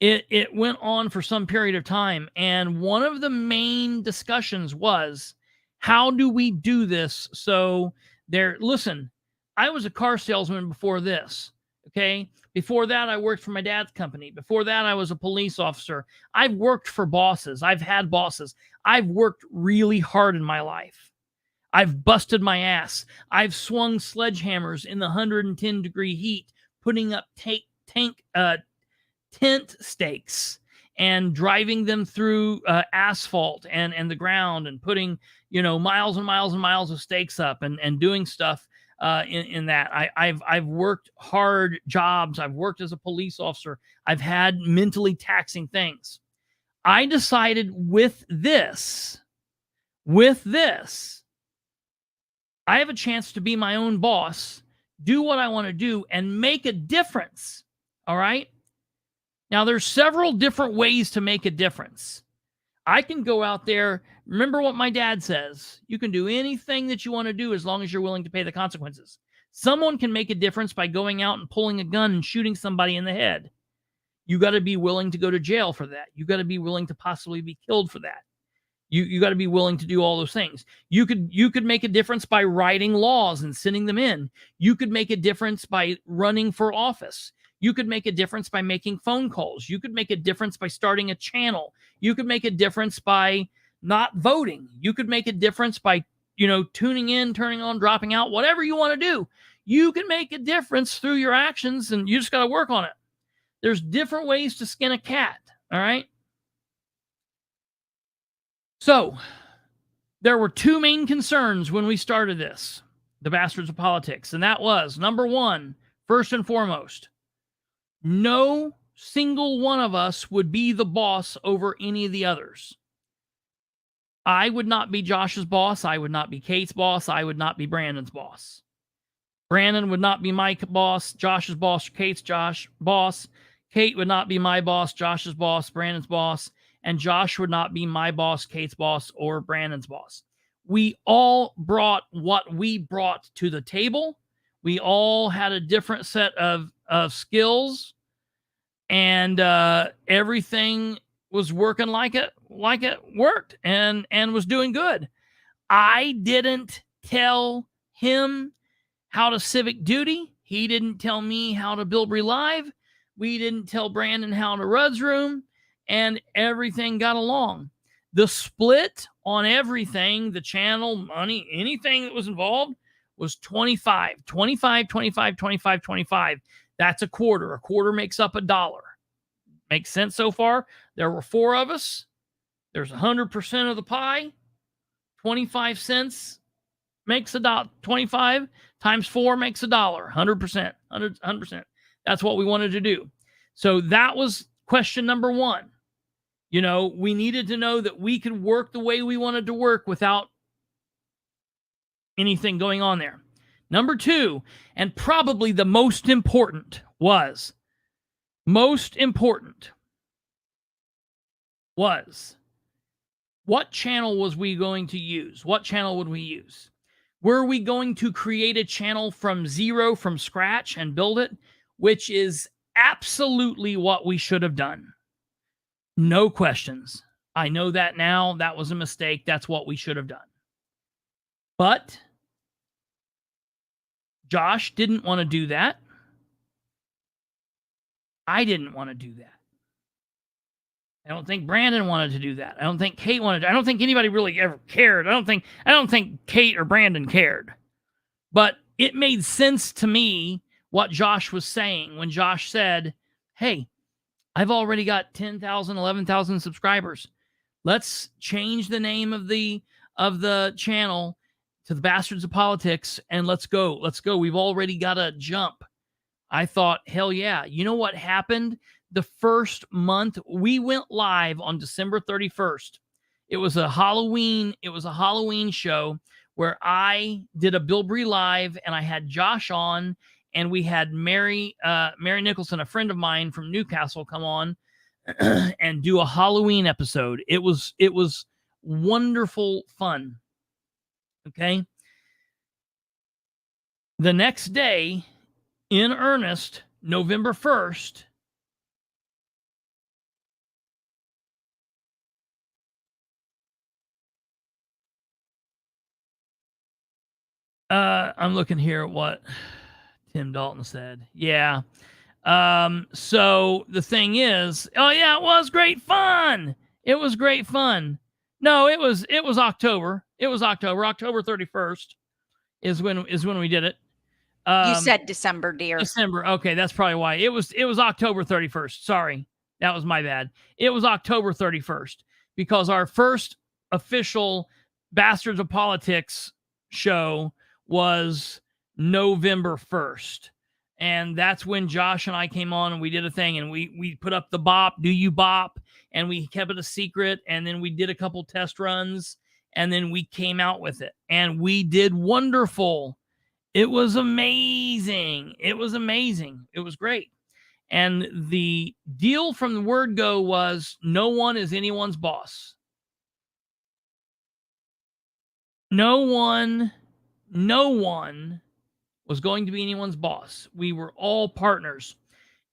It went on for some period of time. And one of the main discussions was, how do we do this? So listen, I was a car salesman before this. Okay. Before that, I worked for my dad's company. Before that, I was a police officer. I've worked for bosses. I've had bosses. I've worked really hard in my life. I've busted my ass. I've swung sledgehammers in the 110-degree heat, putting up tent stakes and driving them through asphalt and the ground and putting, miles and miles and miles of stakes up and doing stuff in that. I've worked hard jobs. I've worked as a police officer. I've had mentally taxing things. I decided with this, I have a chance to be my own boss, do what I want to do, and make a difference. All right? Now, there's several different ways to make a difference. I can go out there. Remember what my dad says. You can do anything that you want to do as long as you're willing to pay the consequences. Someone can make a difference by going out and pulling a gun and shooting somebody in the head. You got to be willing to go to jail for that. You got to be willing to possibly be killed for that. You got to be willing to do all those things. You could make a difference by writing laws and sending them in. You could make a difference by running for office. You could make a difference by making phone calls. You could make a difference by starting a channel. You could make a difference by not voting. You could make a difference by, tuning in, turning on, dropping out, whatever you want to do. You can make a difference through your actions, and you just got to work on it. There's different ways to skin a cat, all right? So, there were two main concerns when we started this, the Bastards of Politics, and that was, number one, first and foremost, no single one of us would be the boss over any of the others. I would not be Josh's boss. I would not be Kate's boss. I would not be Brandon's boss. Brandon would not be my boss, Josh's boss, Kate's boss. Kate would not be my boss, Josh's boss, Brandon's boss. And Josh would not be my boss, Kate's boss, or Brandon's boss. We all brought what we brought to the table. We all had a different set of skills, and everything was working like it worked and was doing good. I didn't tell him how to civic duty. He didn't tell me how to Bilbrey Live. We didn't tell Brandon how to Rudd's Room. And everything got along. The split on everything, the channel, money, anything that was involved was 25. 25, 25, 25, 25. That's a quarter. A quarter makes up $1. Makes sense so far? There were 4 of us. There's 100% of the pie. 25 cents makes $1. 25 times 4 makes $1. 100%. 100%. That's what we wanted to do. So that was question number one. We needed to know that we could work the way we wanted to work without anything going on there. Number two, and probably the most important was, what channel was we going to use? What channel would we use? Were we going to create a channel from zero, from scratch, and build it? Which is absolutely what we should have done. No questions. I know that now. That was a mistake. That's what we should have done. But Josh didn't want to do that. I didn't want to do that. I don't think Brandon wanted to do that. I don't think Kate wanted to. I don't think anybody really ever cared. I don't think Kate or Brandon cared. But it made sense to me what Josh was saying when Josh said, hey, I've already got 10,000, 11,000 subscribers. Let's change the name of the channel to the Bastards of Politics, and let's go. Let's go. We've already got a jump. I thought, hell yeah. You know what happened? The first month, we went live on December 31st. It was a Halloween show where I did a Bilbrey Live, and I had Josh on, and we had Mary Nicholson, a friend of mine from Newcastle, come on and do a Halloween episode. It was wonderful fun. Okay. The next day, in earnest, November 1st, I'm looking here at what Tim Dalton said. Yeah. So the thing is, oh yeah, it was great fun. It was great fun. No, it was October. It was October. October 31st is when we did it. You said December, dear. December. Okay, that's probably why. It was October 31st. Sorry. That was my bad. It was October 31st because our first official Bastards of Politics show was November 1st. And that's when Josh and I came on and we did a thing, and we put up the bop, do you bop? And we kept it a secret. And then we did a couple test runs, and then we came out with it, and we did wonderful. It was amazing. It was amazing. It was great. And the deal from the word go was no one is anyone's boss. No one was going to be anyone's boss. We were all partners.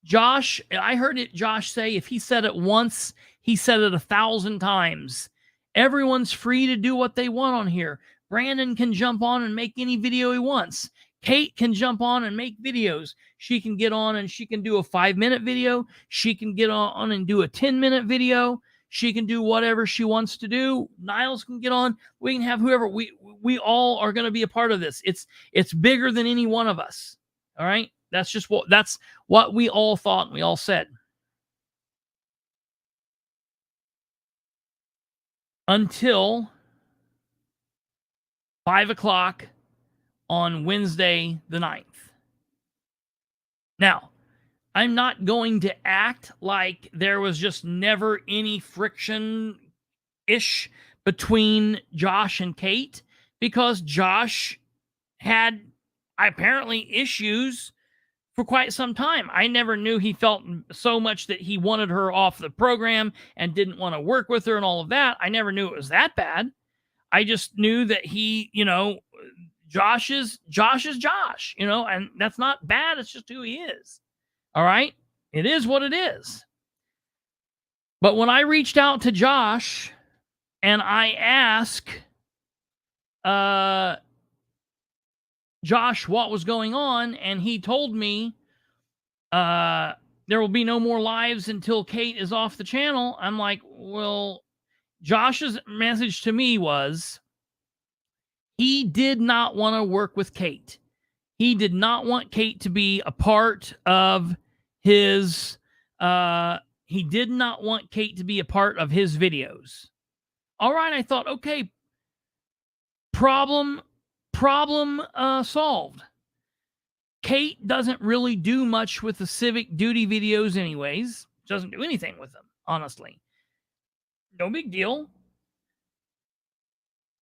Josh, I heard it Josh say, if he said it once, he said it 1,000 times. Everyone's free to do what they want on here. Brandon can jump on and make any video he wants. Kate can jump on and make videos. She can get on and she can do a 5-minute video. She can get on and do a 10-minute video. She can do whatever she wants to do. Niles can get on. We can have whoever. We all are going to be a part of this. It's bigger than any one of us. All right? That's what we all thought and we all said. Until 5 o'clock on Wednesday the 9th. Now, I'm not going to act like there was just never any friction-ish between Josh and Kate, because Josh had apparently issues for quite some time. I never knew he felt so much that he wanted her off the program and didn't want to work with her and all of that. I never knew it was that bad. I just knew that he, Josh is Josh, and that's not bad. It's just who he is. All right. It is what it is. But when I reached out to Josh and I asked Josh what was going on, and he told me there will be no more lives until Kate is off the channel, I'm like, well, Josh's message to me was he did not want to work with Kate. He did not want Kate to be a part of his he did not want Kate to be a part of his videos. All right, I thought, okay, problem solved. Kate doesn't really do much with the civic duty videos anyways. Doesn't do anything with them, honestly. No big deal.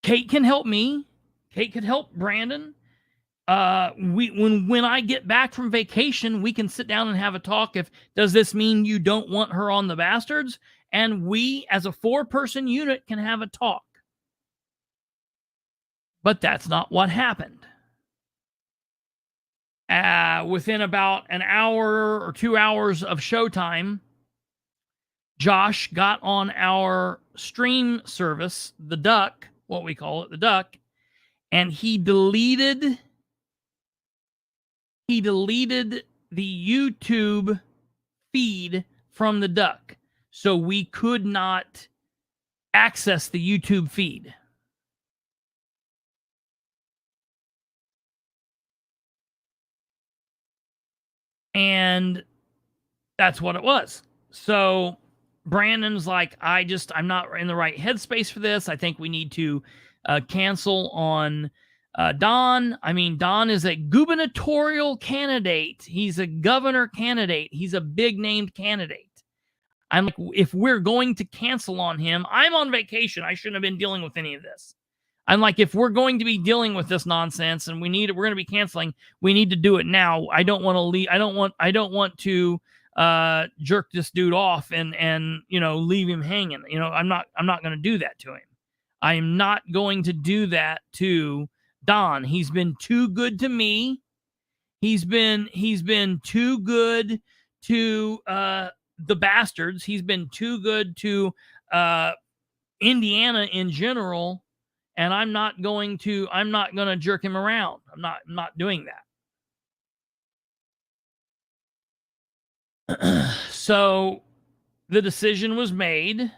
Kate can help me. Kate could help Brandon. When I get back from vacation, we can sit down and have a talk. Does this mean you don't want her on the Bastards? And we, as a 4-person unit, can have a talk. But that's not what happened. Within about an hour or 2 hours of showtime, Josh got on our stream service, the Duck, what we call it, the Duck, and he deleted the YouTube feed from the Duck. So we could not access the YouTube feed. And that's what it was. So Brandon's like, I'm not in the right headspace for this. I think we need to cancel on Don. I mean, Don is a gubernatorial candidate. He's a governor candidate. He's a big named candidate. I'm like, if we're going to cancel on him, I'm on vacation. I shouldn't have been dealing with any of this. I'm like, if we're going to be dealing with this nonsense and we're going to be canceling, we need to do it now. I don't want to leave. I don't want to jerk this dude off and leave him hanging. I'm not going to do that to him. I am not going to do that to Don. He's been too good to me. He's been too good to the Bastards. He's been too good to Indiana in general. And I'm not going to jerk him around. I'm not doing that. So the decision was made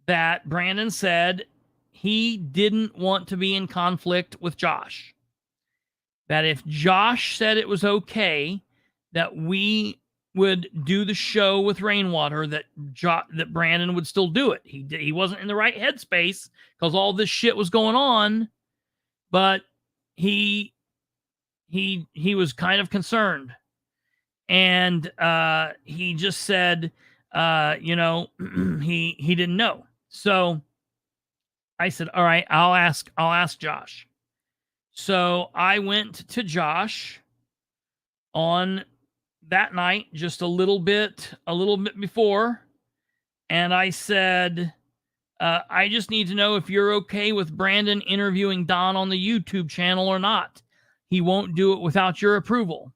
that Brandon said he didn't want to be in conflict with Josh. That if Josh said it was okay that we would do the show with Rainwater, that Brandon would still do it. He wasn't in the right headspace because all this shit was going on, but he was kind of concerned, and he just said, he didn't know. So I said, all right, I'll ask Josh. So I went to Josh on that night, just a little bit before, and I said, I just need to know if you're okay with Brandon interviewing Don on the YouTube channel or not. He won't do it without your approval.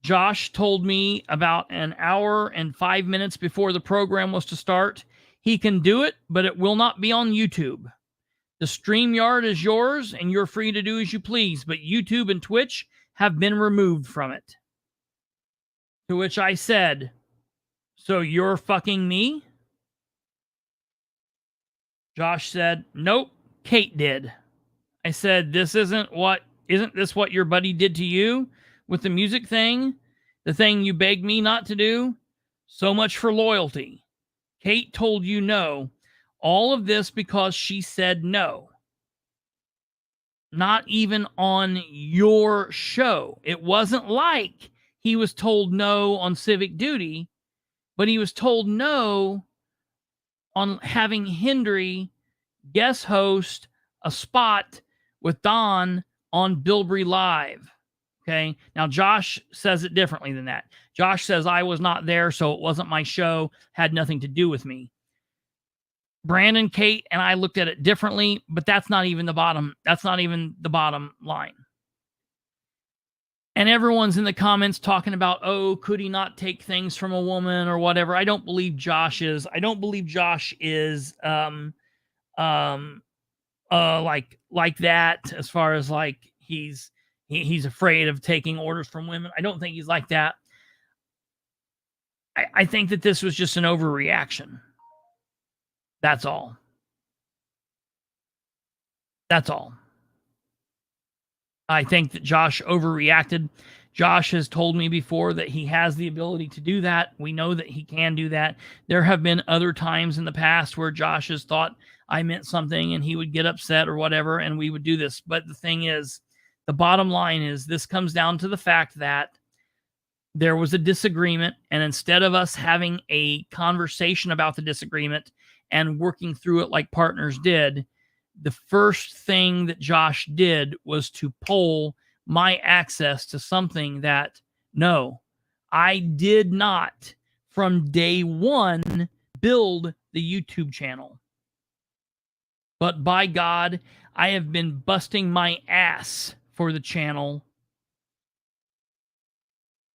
Josh told me about an hour and 5 minutes before the program was to start. He can do it, but it will not be on YouTube. The StreamYard is yours, and you're free to do as you please, but YouTube and Twitch have been removed from it. To which I said, so you're fucking me? Josh said, nope, Kate did. I said, isn't this what your buddy did to you with the music thing? The thing you begged me not to do? So much for loyalty. Kate told you no. All of this because she said no. Not even on your show. It wasn't like he was told no on civic duty, but he was told no on having Hendry guest host a spot with Don on Bilbrey Live. Okay. Now, Josh says it differently than that. Josh says I was not there, so it wasn't my show, had nothing to do with me. Brandon, Kate, and I looked at it differently, but that's not even the bottom. That's not even the bottom line. And everyone's in the comments talking about, oh, could he not take things from a woman or whatever? I don't believe Josh is. Like that, as far as like he's afraid of taking orders from women. I don't think he's like that. I think that this was just an overreaction. That's all. That's all. I think that Josh overreacted. Josh has told me before that he has the ability to do that. We know that he can do that. There have been other times in the past where Josh has thought I meant something and he would get upset or whatever, and we would do this. But the thing is, the bottom line is this comes down to the fact that there was a disagreement, and instead of us having a conversation about the disagreement and working through it like partners did, the first thing that Josh did was to pull my access to something that, no, I did not from day one build the YouTube channel. But by God, I have been busting my ass for the channel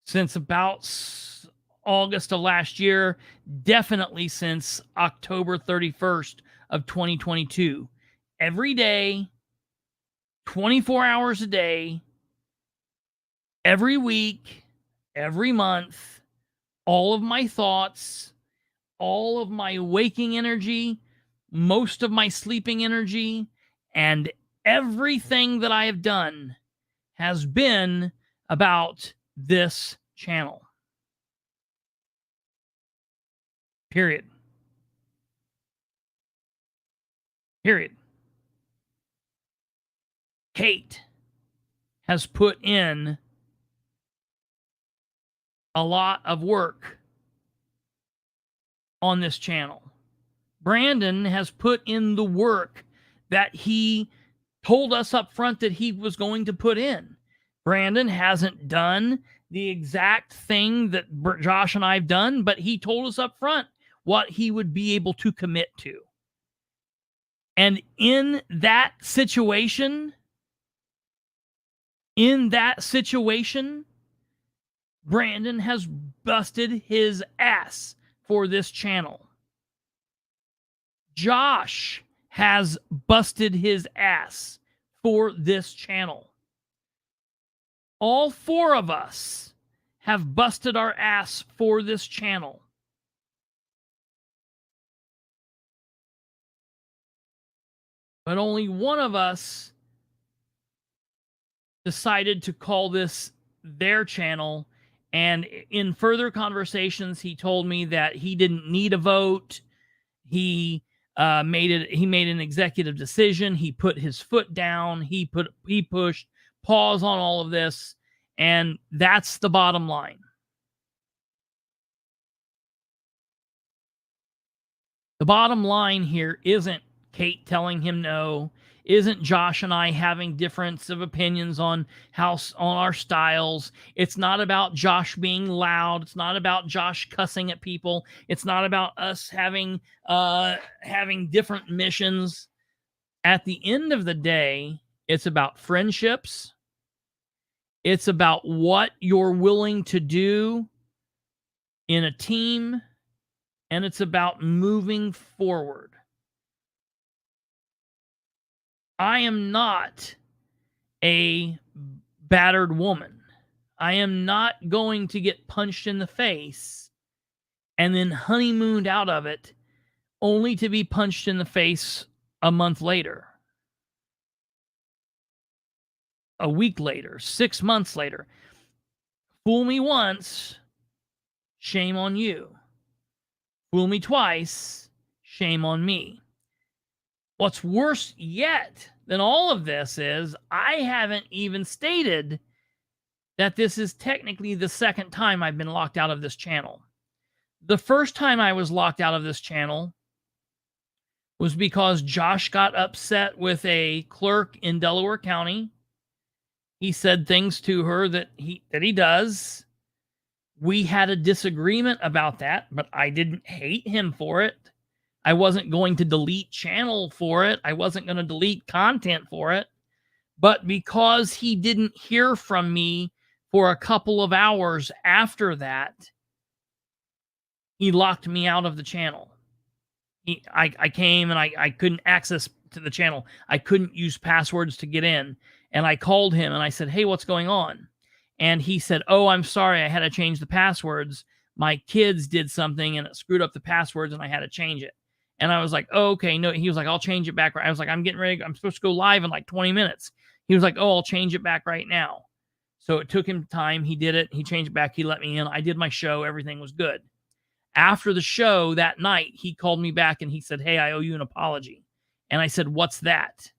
since about August of last year, definitely since October 31st of 2022. Every day, 24 hours a day, every week, every month, all of my thoughts, all of my waking energy, most of my sleeping energy, and everything that I have done has been about this channel. Period. Period. Kate has put in a lot of work on this channel. Brandon has put in the work that he told us up front that he was going to put in. Brandon hasn't done the exact thing that Josh and I have done, but he told us up front what he would be able to commit to. And in that situation, Brandon has busted his ass for this channel. Josh has busted his ass for this channel. All four of us have busted our ass for this channel. But only one of us decided to call this their channel. And in further conversations, he told me that he didn't need a vote. He made an executive decision. He put his foot down. He pushed pause on all of this. And that's the bottom line. The bottom line here isn't Kate telling him no, isn't Josh and I having difference of opinions on our styles. It's not about Josh being loud. It's not about Josh cussing at people. It's not about us having different missions. At the end of the day, it's about friendships. It's about what you're willing to do in a team. and it's about moving forward. I am not a battered woman. I am not going to get punched in the face and then honeymooned out of it only to be punched in the face a month later, a week later, 6 months later. Fool me once, shame on you. Fool me twice, shame on me. What's worse yet than all of this is I haven't even stated that this is technically the second time I've been locked out of this channel. The first time I was locked out of this channel was because Josh got upset with a clerk in Delaware County. He said things to her that he does. We had a disagreement about that, but I didn't hate him for it. I wasn't going to delete channel for it. I wasn't going to delete content for it. But because he didn't hear from me for a couple of hours after that, he locked me out of the channel. I came and I couldn't access to the channel. I couldn't use passwords to get in. And I called him and I said, hey, what's going on? And he said, oh, I'm sorry. I had to change the passwords. My kids did something and it screwed up the passwords and I had to change it. And I was like, oh, okay. No, he was like, I'll change it back. I was like, I'm getting ready. I'm supposed to go live in like 20 minutes. He was like, oh, I'll change it back right now. So it took him time. He did it. He changed it back. He let me in. I did my show. Everything was good. After the show that night, he called me back and he said, hey, I owe you an apology. And I said, what's that?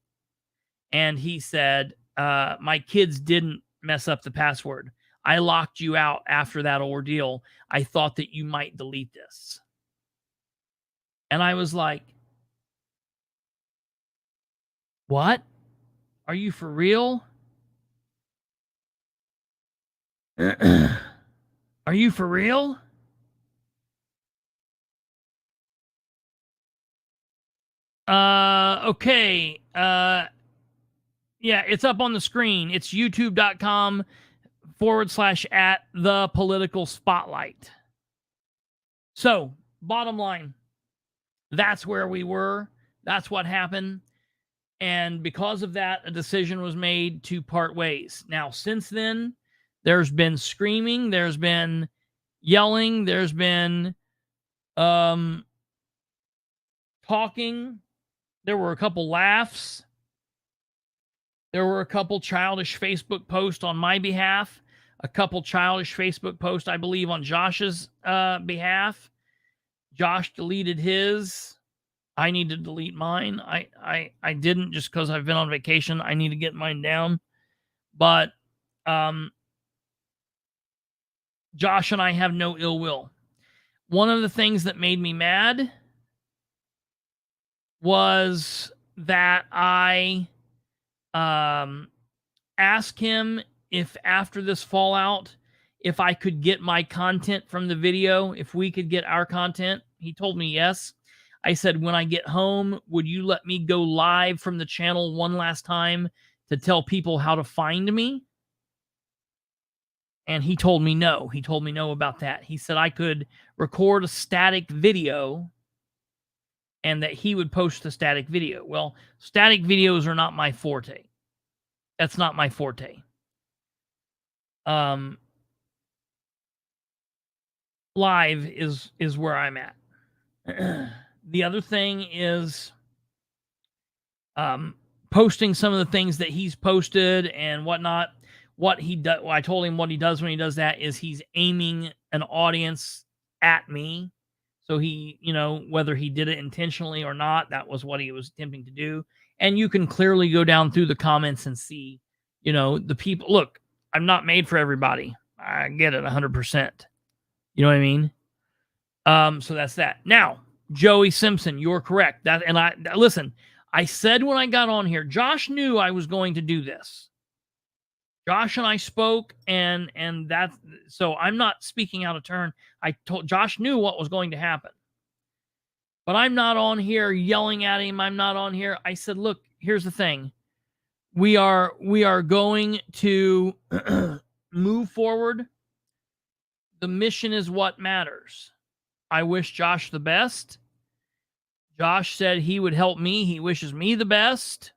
And he said, my kids didn't mess up the password. I locked you out after that ordeal. I thought that you might delete this. And I was like, what? Are you for real? Are you for real? Okay. Yeah, it's up on the screen. It's youtube.com/@thepoliticalspotlight. So, bottom line, that's where we were. That's what happened. And because of that, a decision was made to part ways. Now, since then, there's been screaming, there's been yelling, there's been talking. There were a couple laughs. There were a couple childish Facebook posts on my behalf, a couple childish Facebook posts, I believe, on Josh's behalf. Josh deleted his. I need to delete mine. I didn't just because I've been on vacation. I need to get mine down. But Josh and I have no ill will. One of the things that made me mad was that I asked him if after this fallout, if I could get my content from the video, if we could get our content. He told me yes. I said, when I get home, would you let me go live from the channel one last time to tell people how to find me? And he told me no. He told me no about that. He said I could record a static video and that he would post the static video. Well, static videos are not my forte. That's not my forte. Live is where I'm at. The other thing is posting some of the things that he's posted and whatnot. What he does, I told him what he does when he does that is he's aiming an audience at me. So he, you know, whether he did it intentionally or not, that was what he was attempting to do. And you can clearly go down through the comments and see, you know, the people. Look, I'm not made for everybody. I get it 100%. You know what I mean? So that's that. Now, Joey Simpson, you're correct. That, and I listen, I said when I got on here, Josh knew I was going to do this. Josh and I spoke, and that, so I'm not speaking out of turn. I told Josh knew what was going to happen. But I'm not on here yelling at him. I'm not on here. I said, look, here's the thing. We are going to move forward. The mission is what matters. I wish Josh the best. Josh said he would help me. He wishes me the best.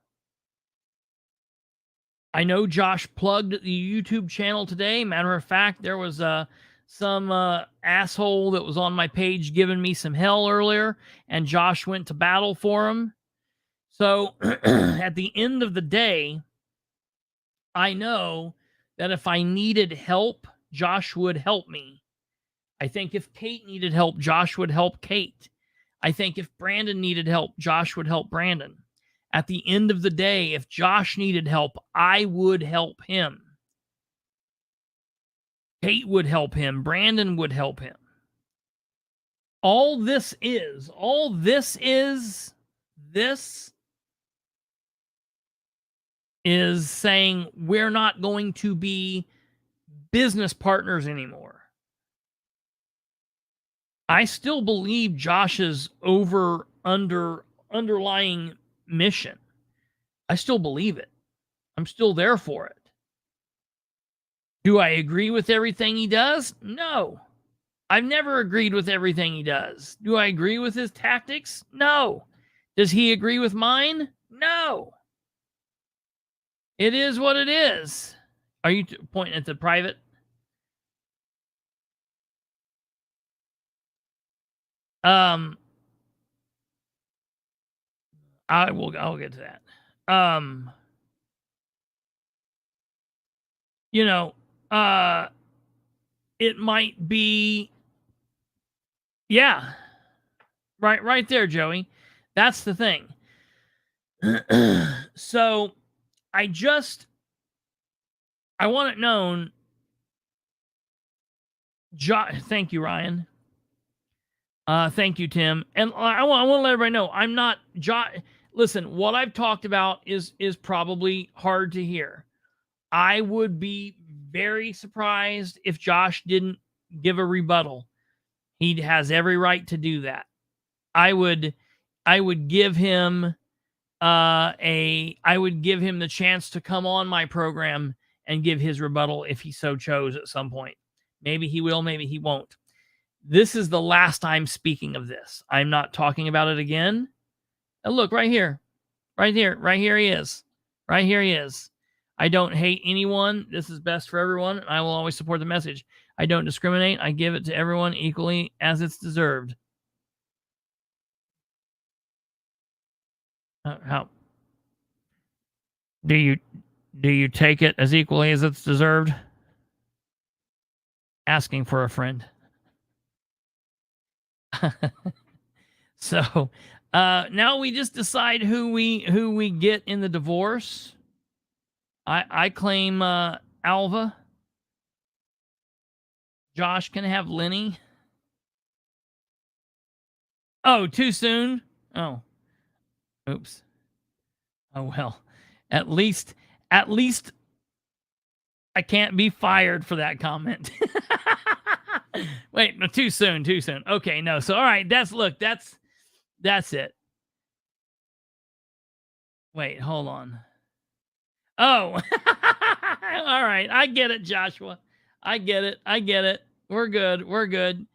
I know Josh plugged the YouTube channel today. Matter of fact, there was some asshole that was on my page giving me some hell earlier, and Josh went to battle for him. So at the end of the day, I know that if I needed help, Josh would help me. I think if Kate needed help, Josh would help Kate. I think if Brandon needed help, Josh would help Brandon. At the end of the day, if Josh needed help, I would help him. Kate would help him. Brandon would help him. This is saying we're not going to be business partners anymore. I still believe Josh's underlying mission. I still believe it. I'm still there for it. Do I agree with everything he does? No. I've never agreed with everything he does. Do I agree with his tactics? No. Does he agree with mine? No. It is what it is. Are you pointing at the private? I'll get to that. It might be, yeah, right there, Joey. That's the thing. So I want it known. Thank you, Ryan. Thank you, Tim. And I want to let everybody know, I'm not listen, what I've talked about is probably hard to hear. I would be very surprised if Josh didn't give a rebuttal. He has every right to do that. I would give him the chance to come on my program and give his rebuttal if he so chose at some point. Maybe he will, maybe he won't. This is the last I'm speaking of this. I'm not talking about it again. And look, right here he is. Right here he is. I don't hate anyone. This is best for everyone, and I will always support the message. I don't discriminate. I give it to everyone equally as it's deserved. How do you take it as equally as it's deserved? Asking for a friend. So now we just decide who we get in the divorce. I claim Alva. Josh can have Lenny. Oh, too soon? Oh. Oops. Oh well. At least I can't be fired for that comment. Wait, no, too soon. Okay, no. So all right, that's it. Wait, hold on. Oh. All right, I get it, Joshua. I get it. We're good.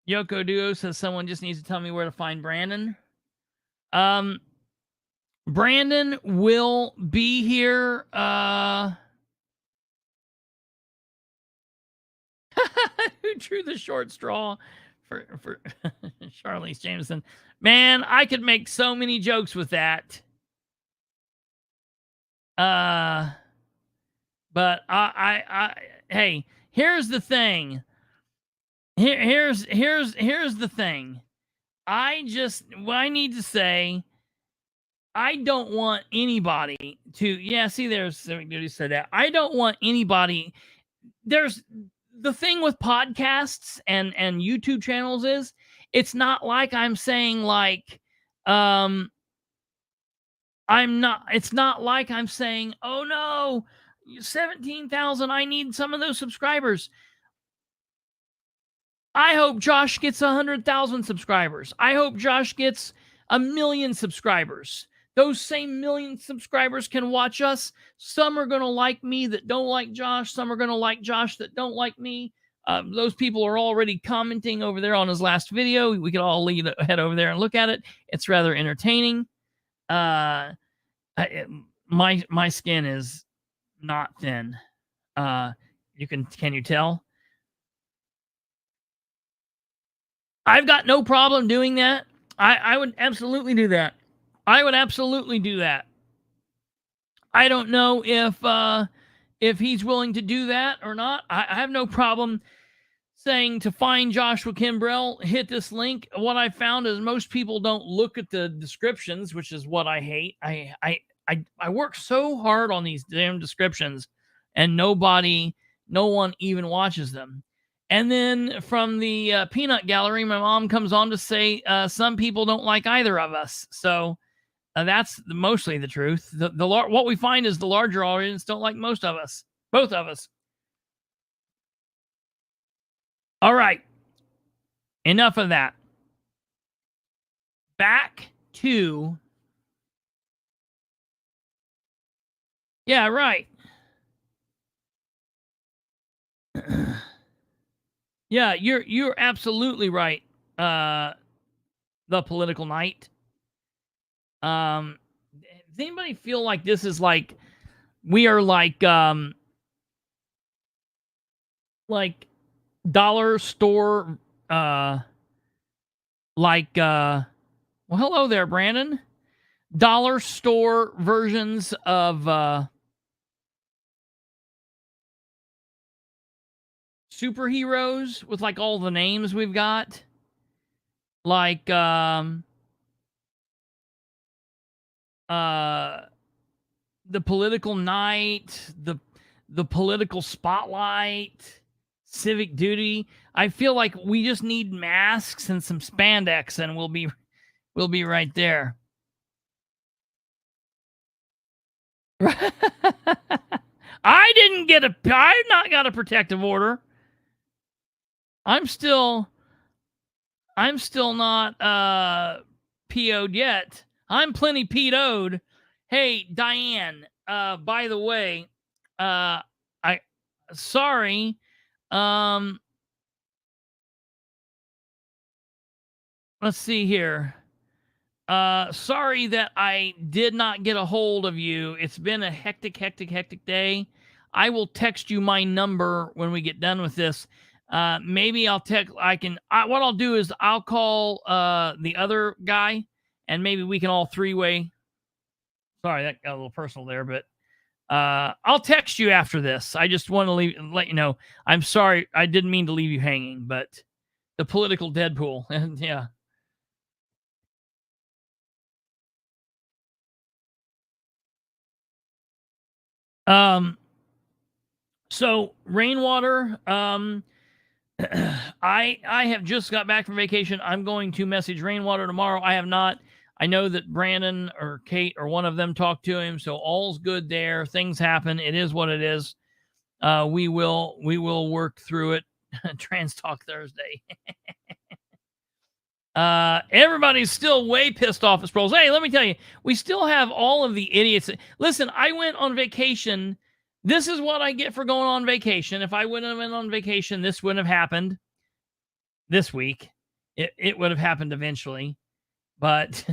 Yoko Duo says someone just needs to tell me where to find Brandon. Brandon will be here. Who drew the short straw for Charlize Jameson? Man, I could make so many jokes with that. But hey, here's the thing. Here's the thing. I need to say, I don't want anybody to, there's somebody said that. I don't want anybody. There's the thing with podcasts and YouTube channels is it's not like I'm saying like, it's not like I'm saying, oh no, 17,000, I need some of those subscribers. I hope Josh gets 100,000 subscribers. I hope Josh gets 1 million subscribers. those same million subscribers can watch us. Some are going to like me that don't like Josh. Some are going to like Josh that don't like me. Those people are already commenting over there on his last video. We could all head over there and look at it. It's rather entertaining. My skin is not thin. Can you tell? I've got no problem doing that. I would absolutely do that. I would absolutely do that. I don't know if he's willing to do that or not. I have no problem saying to find Joshua Kimbrell, hit this link. What I found is most people don't look at the descriptions, which is what I hate. I work so hard on these damn descriptions, and no one even watches them. And then from the peanut gallery, my mom comes on to say some people don't like either of us. So that's mostly the truth. What we find is the larger audience don't like most of us, both of us. All right. Enough of that. Back to... Yeah, right. Yeah, you're absolutely right. The political night. Does anybody feel like this is like we are like dollar store well, hello there, Brandon. Dollar store versions of superheroes with like all the names we've got, like the political night, the political spotlight, civic duty. I feel like we just need masks and some spandex, and we'll be right there. I've not got a protective order. I'm still not PO'd yet. I'm plenty PO'd. Hey, Diane, by the way, sorry. Let's see here. Sorry that I did not get a hold of you. It's been a hectic day. I will text you my number when we get done with this. Maybe I'll text. What I'll do is I'll call the other guy, and maybe we can all three-way. Sorry, that got a little personal there, but I'll text you after this. I just want to let you know. I'm sorry. I didn't mean to leave you hanging, but the political Deadpool, and yeah. So rainwater, I have just got back from vacation. I'm going to message Rainwater tomorrow. I have not. I know that Brandon or Kate or one of them talked to him, so all's good there. Things happen. It is what it is. We will work through it. Trans Talk Thursday. Everybody's still way pissed off at Sproles. Hey, let me tell you, we still have all of the idiots. Listen, I went on vacation. This is what I get for going on vacation. If I wouldn't have been on vacation, this wouldn't have happened this week. It would have happened eventually. But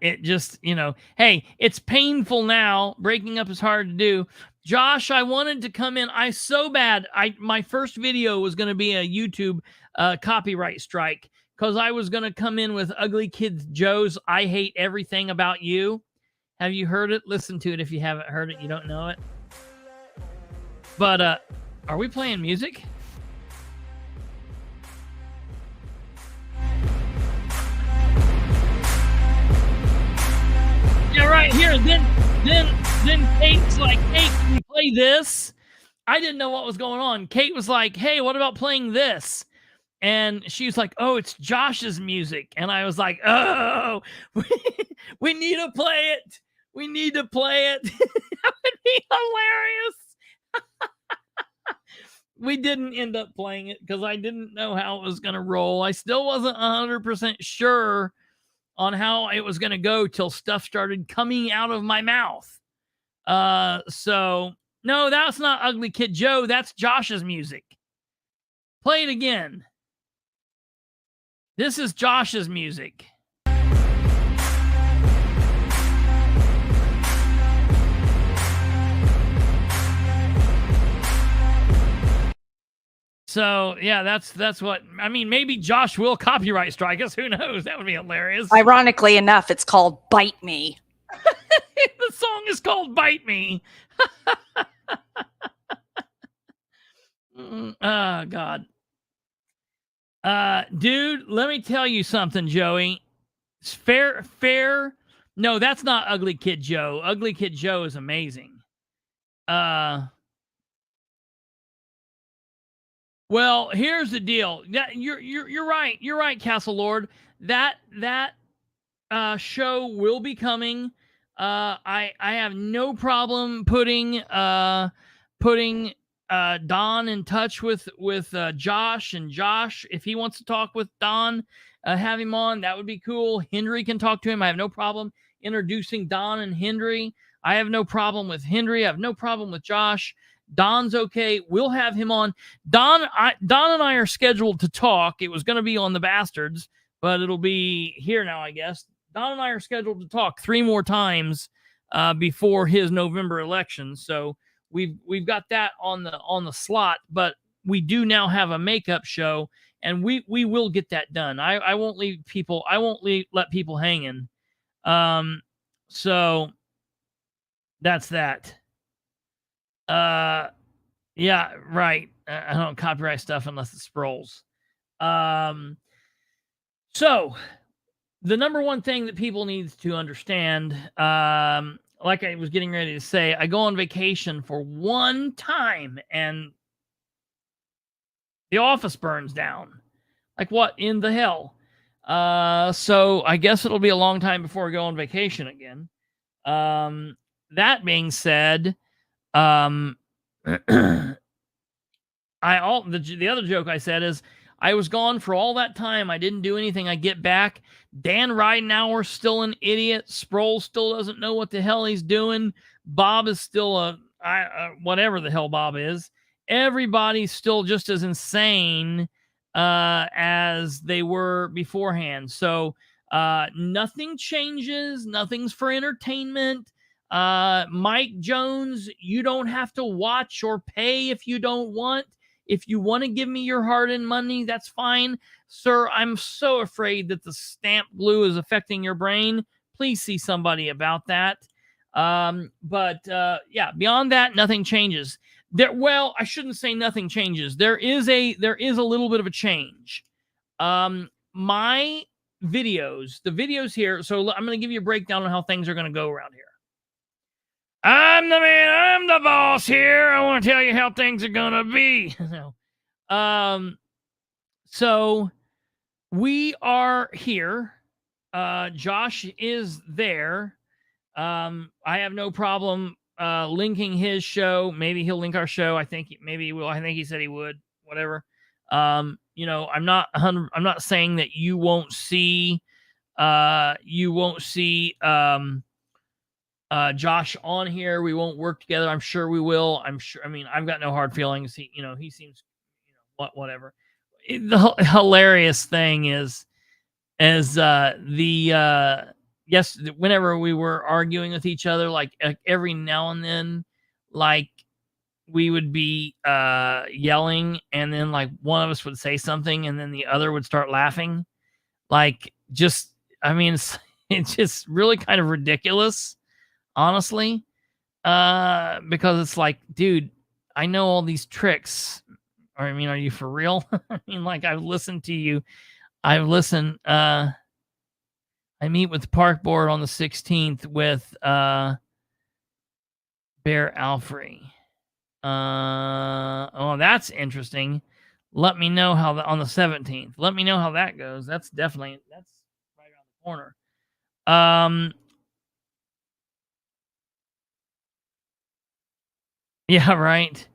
it just, hey, it's painful now. Breaking up is hard to do. Josh, I wanted to come in. My first video was going to be a YouTube copyright strike because I was going to come in with Ugly Kid Joe's I Hate Everything About You. Have you heard it? Listen to it if you haven't heard it. You don't know it. But are we playing music? Yeah, right here. Then Kate's like, hey, can you play this? I didn't know what was going on. Kate was like, hey, what about playing this? And she was like, oh, it's Josh's music. And I was like, oh, we need to play it. We need to play it. That would be hilarious. We didn't end up playing it because I didn't know how it was going to roll. I still wasn't 100% sure on how it was going to go till stuff started coming out of my mouth. So no, that's not Ugly Kid Joe. That's Josh's music. Play it again. This is Josh's music. So yeah, that's what I mean. Maybe Josh will copyright strike us. Who knows? That would be hilarious. Ironically enough, it's called "Bite Me." The song is called "Bite Me." Oh God. Dude, let me tell you something, Joey. It's fair. No, that's not Ugly Kid Joe. Ugly Kid Joe is amazing. Well, here's the deal. You're right. You're right, Castle Lord. That show will be coming. I have no problem putting Don in touch with Josh, and Josh, if he wants to talk with Don, have him on. That would be cool. Henry can talk to him. I have no problem introducing Don and Henry. I have no problem with Henry. I have no problem with Josh. Don's okay. We'll have him on. Don and I are scheduled to talk. It was going to be on the Bastards, but it'll be here now, I guess. Don and I are scheduled to talk 3 more times before his November election. So we've got that on the slot, but we do now have a makeup show, and we will get that done. I won't leave people. I won't let people hanging. So that's that. Yeah, right. I don't copyright stuff unless it scrolls. So the number one thing that people need to understand, like I was getting ready to say, I go on vacation for one time and the office burns down. Like, what in the hell? So I guess it'll be a long time before I go on vacation again. That being said, the other joke I said is, I was gone for all that time. I didn't do anything. I get back. Dan Ridenauer's still an idiot. Sproul still doesn't know what the hell he's doing. Bob is still whatever the hell Bob is. Everybody's still just as insane as they were beforehand. So nothing changes. Nothing's for entertainment. Mike Jones, you don't have to watch or pay if you don't want. If you want to give me your hard-earned money, that's fine. Sir, I'm so afraid that the stamp glue is affecting your brain. Please see somebody about that. But yeah, beyond that, nothing changes. Well, I shouldn't say nothing changes. There is a little bit of a change. My videos, the videos here, so I'm going to give you a breakdown on how things are going to go around here. I'm the man, I'm the boss here. I want to tell you how things are going to be. So we are here. Josh is there. I have no problem linking his show. Maybe he'll link our show. I think maybe he will. I think he said he would. Whatever. You know, I'm not saying that you won't see Josh on here. We won't work together. I'm sure we will. I'm sure. I mean, I've got no hard feelings. He seems, whatever. The hilarious thing is yes, whenever we were arguing with each other, like every now and then, like we would be yelling, and then like one of us would say something, and then the other would start laughing. Like, just, I mean, it's just really kind of ridiculous, honestly, because it's like, dude, I know all these tricks. Or, I mean, are you for real? I mean, like, I've listened to you. I've listened. I meet with the park board on the 16th with Bear Alfrey. Oh, that's interesting. Let me know how on the 17th. Let me know how that goes. That's right around the corner. Yeah, right.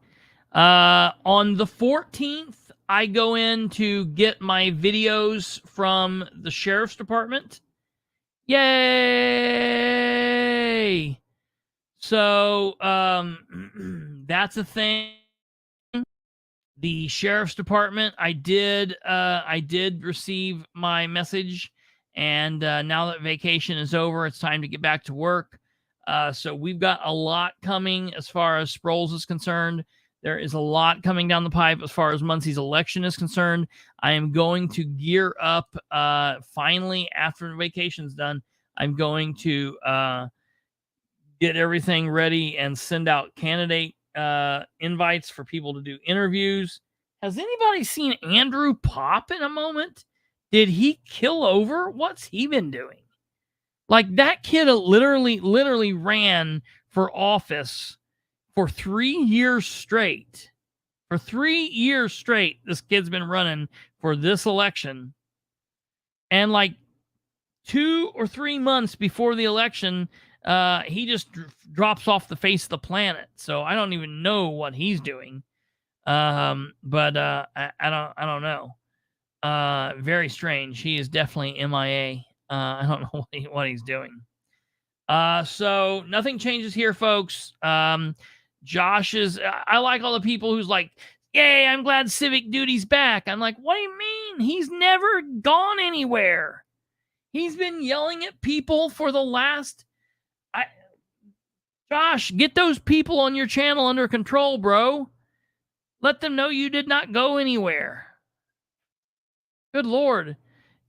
On the 14th, I go in to get my videos from the sheriff's department. Yay! So that's a thing. The sheriff's department, I did receive my message, and now that vacation is over, it's time to get back to work. So we've got a lot coming as far as Sproles is concerned. There is a lot coming down the pipe as far as Muncie's election is concerned. I am going to gear up finally after the vacation's done. I'm going to get everything ready and send out candidate invites for people to do interviews. Has anybody seen Andrew Pop in a moment? Did he kill over? What's he been doing? Like, that kid literally ran for office for 3 years straight. For 3 years straight, this kid's been running for this election. And like 2 or 3 months before the election, he just drops off the face of the planet. So I don't even know what he's doing. But I don't know. Very strange. He is definitely MIA. I don't know what he's doing. So nothing changes here, folks. Josh is, I like all the people who's like, yay, I'm glad civic duty's back. I'm like, what do you mean? He's never gone anywhere. He's been yelling at people for the last... Josh, get those people on your channel under control, bro. Let them know you did not go anywhere. Good Lord.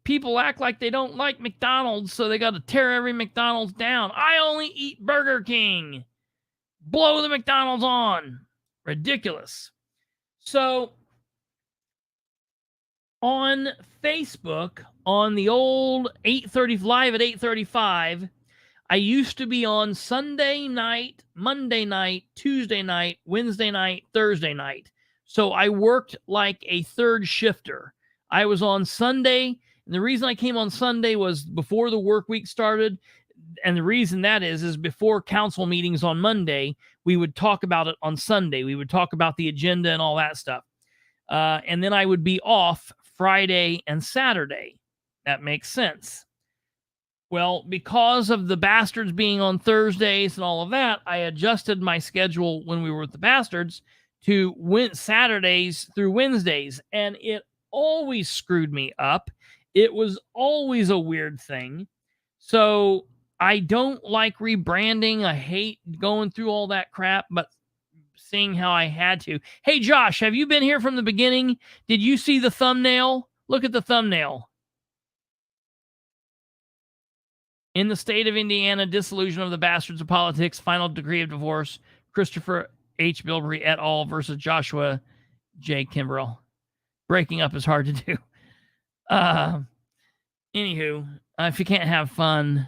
People act like they don't like McDonald's, so they got to tear every McDonald's down. I only eat Burger King. Blow the McDonald's on. Ridiculous. So, on Facebook, on the old 8:30 live at 8:35, I used to be on Sunday night, Monday night, Tuesday night, Wednesday night, Thursday night. So I worked like a third shifter. I was on Sunday, and the reason I came on Sunday was before the work week started. And the reason that is before council meetings on Monday, we would talk about it on Sunday. We would talk about the agenda and all that stuff. And then I would be off Friday and Saturday. That makes sense. Well, because of the Bastards being on Thursdays and all of that, I adjusted my schedule when we were with the Bastards to Saturdays through Wednesdays, and it always screwed me up. It was always a weird thing. So I don't like rebranding. I hate going through all that crap, but seeing how I had to. Hey, Josh, have you been here from the beginning? Did you see the thumbnail? Look at the thumbnail. In the state of Indiana, dissolution of the Bastards of Politics, final decree of divorce, Kristopher H. Bilbrey et al. Versus Joshua J. Kimbrell. Breaking up is hard to do. Anywho, if you can't have fun,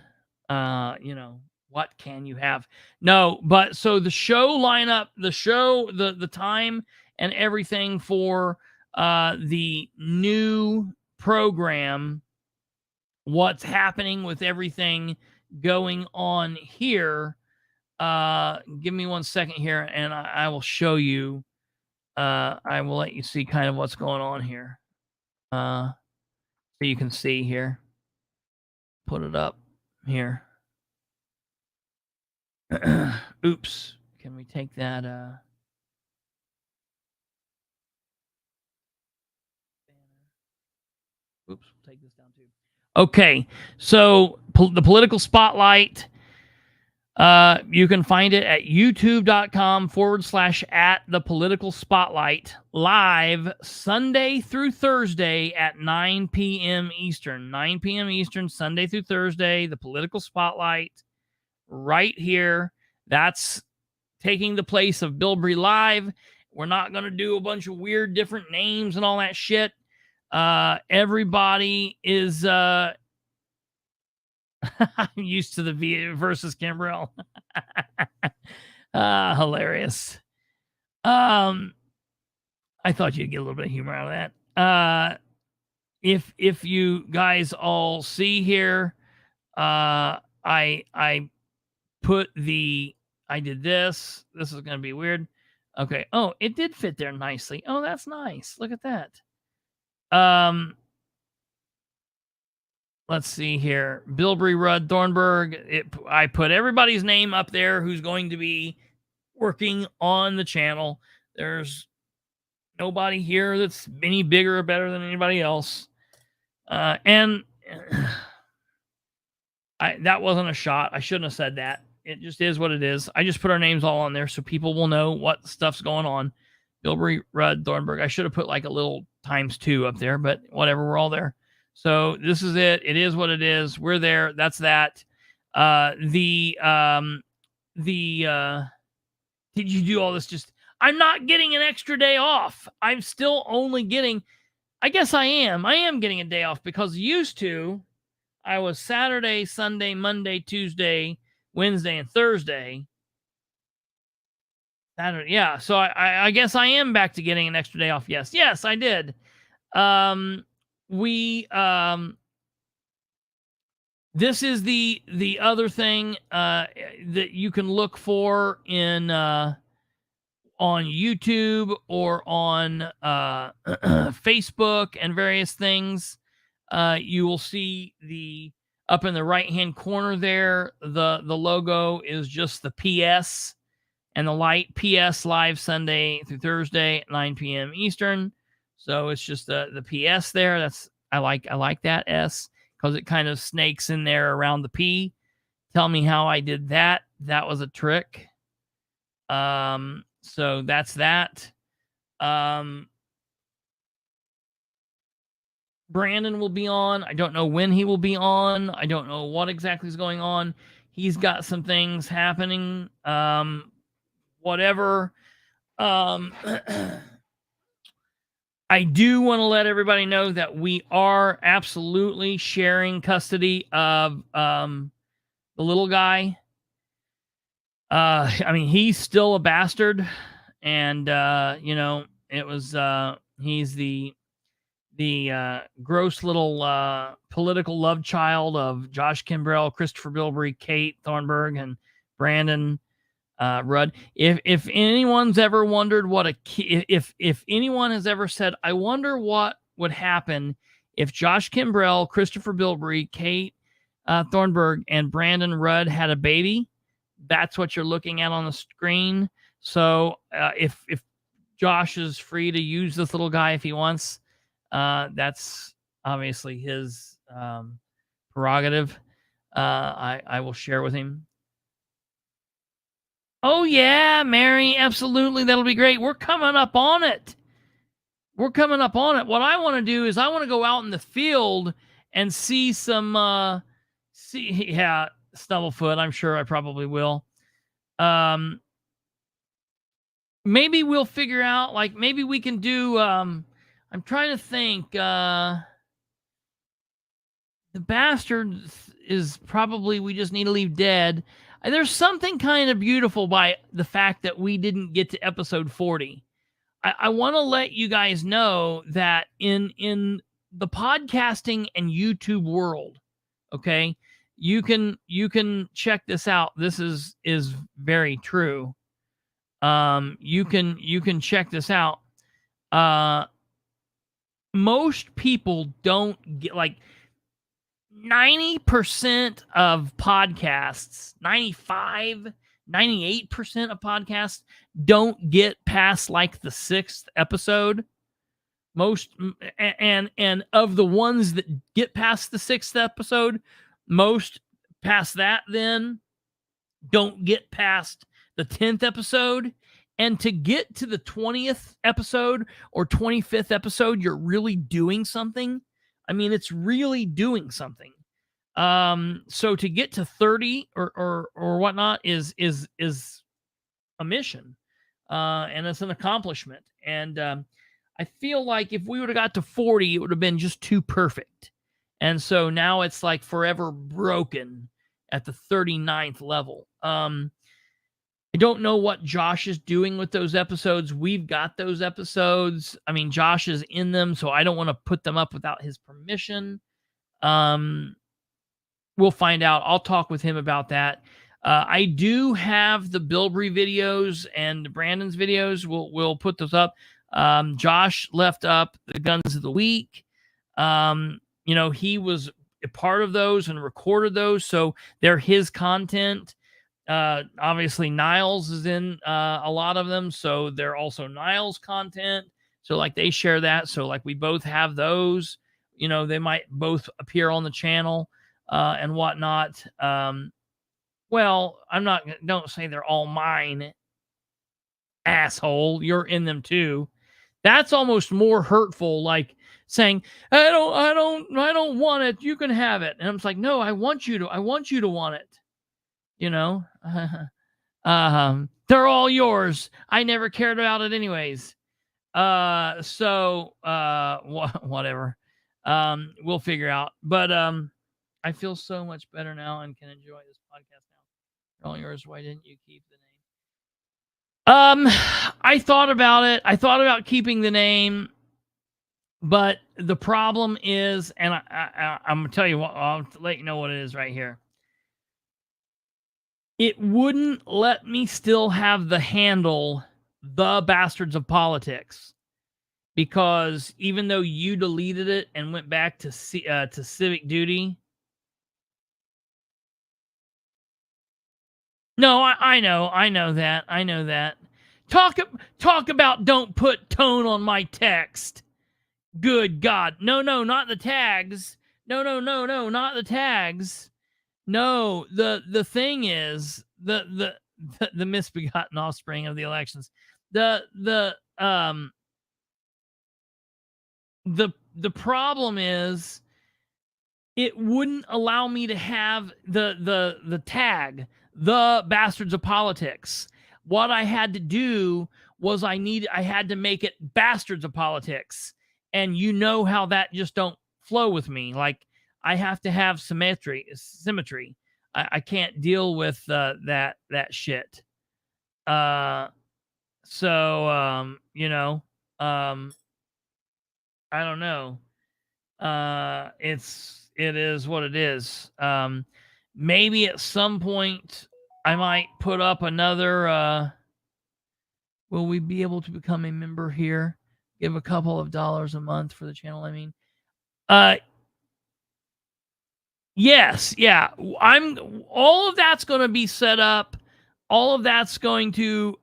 what can you have? No, but so the show lineup, the time and everything for the new program, what's happening with everything going on here. Give me 1 second here, and I will show you. I will let you see kind of what's going on here. So you can see here. Put it up here. Oops. Can we take that? Oops. We'll take this down too. Okay. So the political spotlight. You can find it at youtube.com/@thepoliticalspotlight live Sunday through Thursday at 9 p.m. Eastern. 9 p.m. Eastern, Sunday through Thursday, the political spotlight right here. That's taking the place of Bilbrey Live. We're not going to do a bunch of weird different names and all that shit. Everybody is... I'm used to the V versus Kimbrell. Hilarious. I thought you'd get a little bit of humor out of that. If you guys all see here, I put I did this. This is going to be weird. Okay. Oh, it did fit there nicely. Oh, that's nice. Look at that. let's see here. Bilbrey, Rudd, Thornburg. I put everybody's name up there who's going to be working on the channel. There's nobody here that's any bigger or better than anybody else. And that wasn't a shot. I shouldn't have said that. It just is what it is. I just put our names all on there so people will know what stuff's going on. Bilbrey, Rudd, Thornburg. I should have put like a little ×2 up there, but whatever. We're all there. So this is it. It is what it is. We're there. That's that. Did you do all this? I'm not getting an extra day off. I'm still only getting, I guess I am getting a day off because used to, I was Saturday, Sunday, Monday, Tuesday, Wednesday, and Thursday. Saturday, yeah. So I guess I am back to getting an extra day off. Yes, I did. This is the other thing that you can look for in on YouTube or on Facebook and various things. You will see up in the right-hand corner there, the logo is just the PS and the light PS live Sunday through Thursday at 9 p.m. Eastern. So it's just the PS there. I like that S because it kind of snakes in there around the P. Tell me how I did that. That was a trick. So that's that. Brandon will be on. I don't know when he will be on. I don't know what exactly is going on. He's got some things happening. Whatever. I do want to let everybody know that we are absolutely sharing custody of the little guy. I mean, he's still a bastard, and it was he's the gross little political love child of Josh Kimbrell, Kristopher Bilbrey, Kate Thornburg, and Brandon Rudd. If anyone's ever wondered if anyone has ever said, I wonder what would happen if Josh Kimbrell, Kristopher Bilbrey, Kate Thornburg, and Brandon Rudd had a baby, that's what you're looking at on the screen. So if Josh is free to use this little guy if he wants, that's obviously his prerogative. I will share with him. Oh, yeah, Mary, absolutely. That'll be great. We're coming up on it. What I want to do is I want to go out in the field and see some, Stumblefoot. I'm sure I probably will. Maybe we'll figure out, like, maybe we can do, I'm trying to think, the bastard is probably, we just need to leave dead. There's something kind of beautiful by the fact that we didn't get to episode 40. I want to let you guys know that in the podcasting and YouTube world, okay, you can check this out. This is very true. You can check this out. Most people don't get, like, 90% of podcasts, 98% of podcasts don't get past like the 6th episode. Most, and of the ones that get past the 6th episode, most past that then don't get past the 10th episode. And to get to the 20th episode or 25th episode, you're really doing something. I mean, it's really doing something. So to get to 30 or whatnot is a mission, and it's an accomplishment. And I feel like if we would have got to 40, it would have been just too perfect. And so now it's like forever broken at the 39th level. I don't know what Josh is doing with those episodes. We've got those episodes. I mean, Josh is in them, so I don't want to put them up without his permission. We'll find out. I'll talk with him about that. I do have the Bilbrey videos and Brandon's videos. We'll put those up. Josh left up the Guns of the Week. He was a part of those and recorded those, so they're his content. Obviously Niles is in a lot of them, so they're also Niles content. So like they share that. So like we both have those. You know, they might both appear on the channel and whatnot. Well, don't say they're all mine, asshole. You're in them too. That's almost more hurtful, like saying, I don't want it. You can have it. And I'm just like, no, I want you to want it. You know? They're all yours. I never cared about it anyways. Whatever. We'll figure out. But I feel so much better now and can enjoy this podcast now. They're all yours. Why didn't you keep the name? I thought about it. I thought about keeping the name, but the problem is, and I'm gonna tell you what, I'll let you know what it is right here. It wouldn't let me still have the handle The Bastards of Politics, because even though you deleted it and went back to Civic Duty. No, I know that. Talk about don't put tone on my text. Good God. No, not the tags. No, not the tags. No, the thing is the misbegotten offspring of the elections. The problem is it wouldn't allow me to have the tag, The Bastards of Politics. What I had to do was I had to make it Bastards of Politics. And you know how that just don't flow with me. Like, I have to have symmetry. I can't deal with that shit. I don't know. It is what it is. Maybe at some point I might put up another. Will we be able to become a member here? Give a couple of dollars a month for the channel. I mean, yes, yeah. All of that's going to be set up. All of that's going to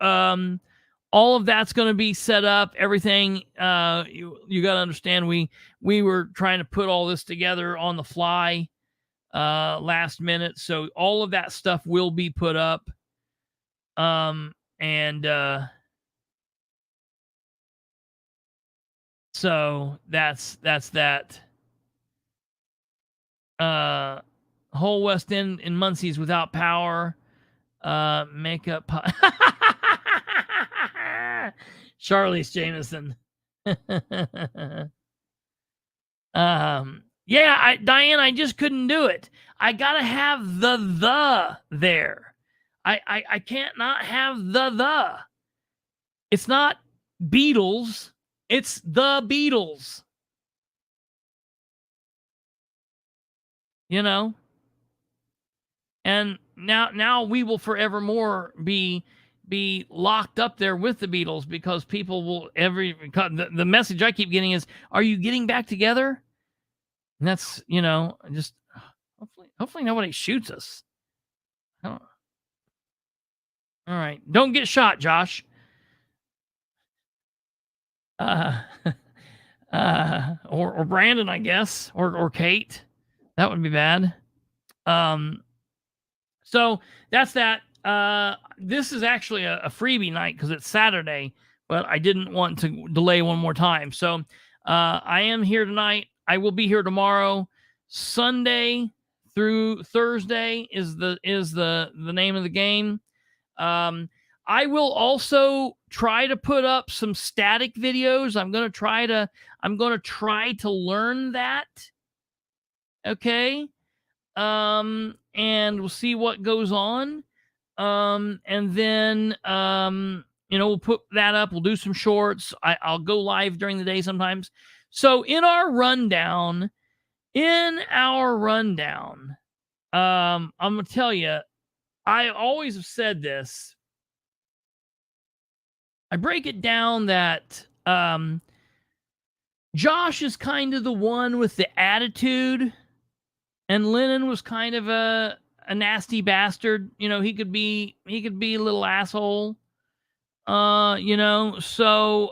be set up. Everything. You got to understand. We were trying to put all this together on the fly, last minute. So all of that stuff will be put up. So that's that. Whole West End in Muncie's without power. Makeup. Charlie's Jameson. Yeah, Diane, I just couldn't do it. I gotta have the there. I can't not have the. It's not Beatles. It's the Beatles. You know? And now we will forevermore be locked up there with the Beatles, because people will the message I keep getting is, are you getting back together? And that's, just hopefully nobody shoots us. All right. Don't get shot, Josh. Or Brandon, I guess, or Kate. That would be bad. So that's that. This is actually a freebie night because it's Saturday, but I didn't want to delay one more time. So I am here tonight. I will be here tomorrow. Sunday through Thursday is the name of the game. I will also try to put up some static videos. I'm going to try to learn that. Okay. And we'll see what goes on. And then, we'll put that up. We'll do some shorts. I'll go live during the day sometimes. So in our rundown, I'm going to tell you, I always have said this. I break it down that, Josh is kind of the one with the attitude. And Lennon was kind of a nasty bastard. You know, he could be a little asshole. You know, so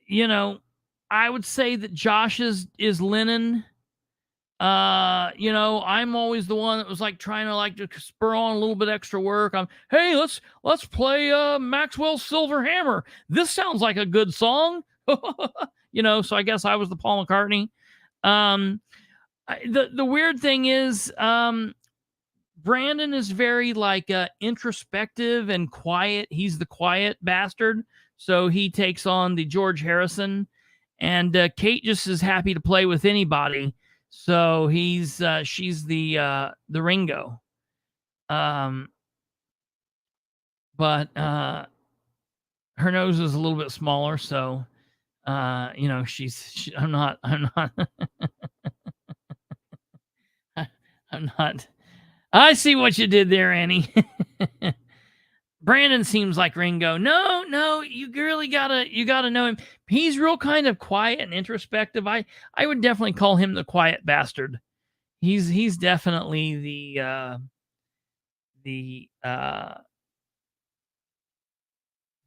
you know, I would say that Josh is Lennon. You know, I'm always the one that was like trying to like to spur on a little bit extra work. Hey, let's play Maxwell's Silver Hammer. This sounds like a good song. You know, so I guess I was the Paul McCartney. The weird thing is, Brandon is very like introspective and quiet. He's the quiet bastard, so he takes on the George Harrison, and Kate just is happy to play with anybody. So she's the Ringo. But her nose is a little bit smaller, so you know, I'm not I'm not. I see what you did there, Annie. Brandon seems like Ringo. No, you really gotta know him. He's real kind of quiet and introspective. I would definitely call him the quiet bastard. He's definitely the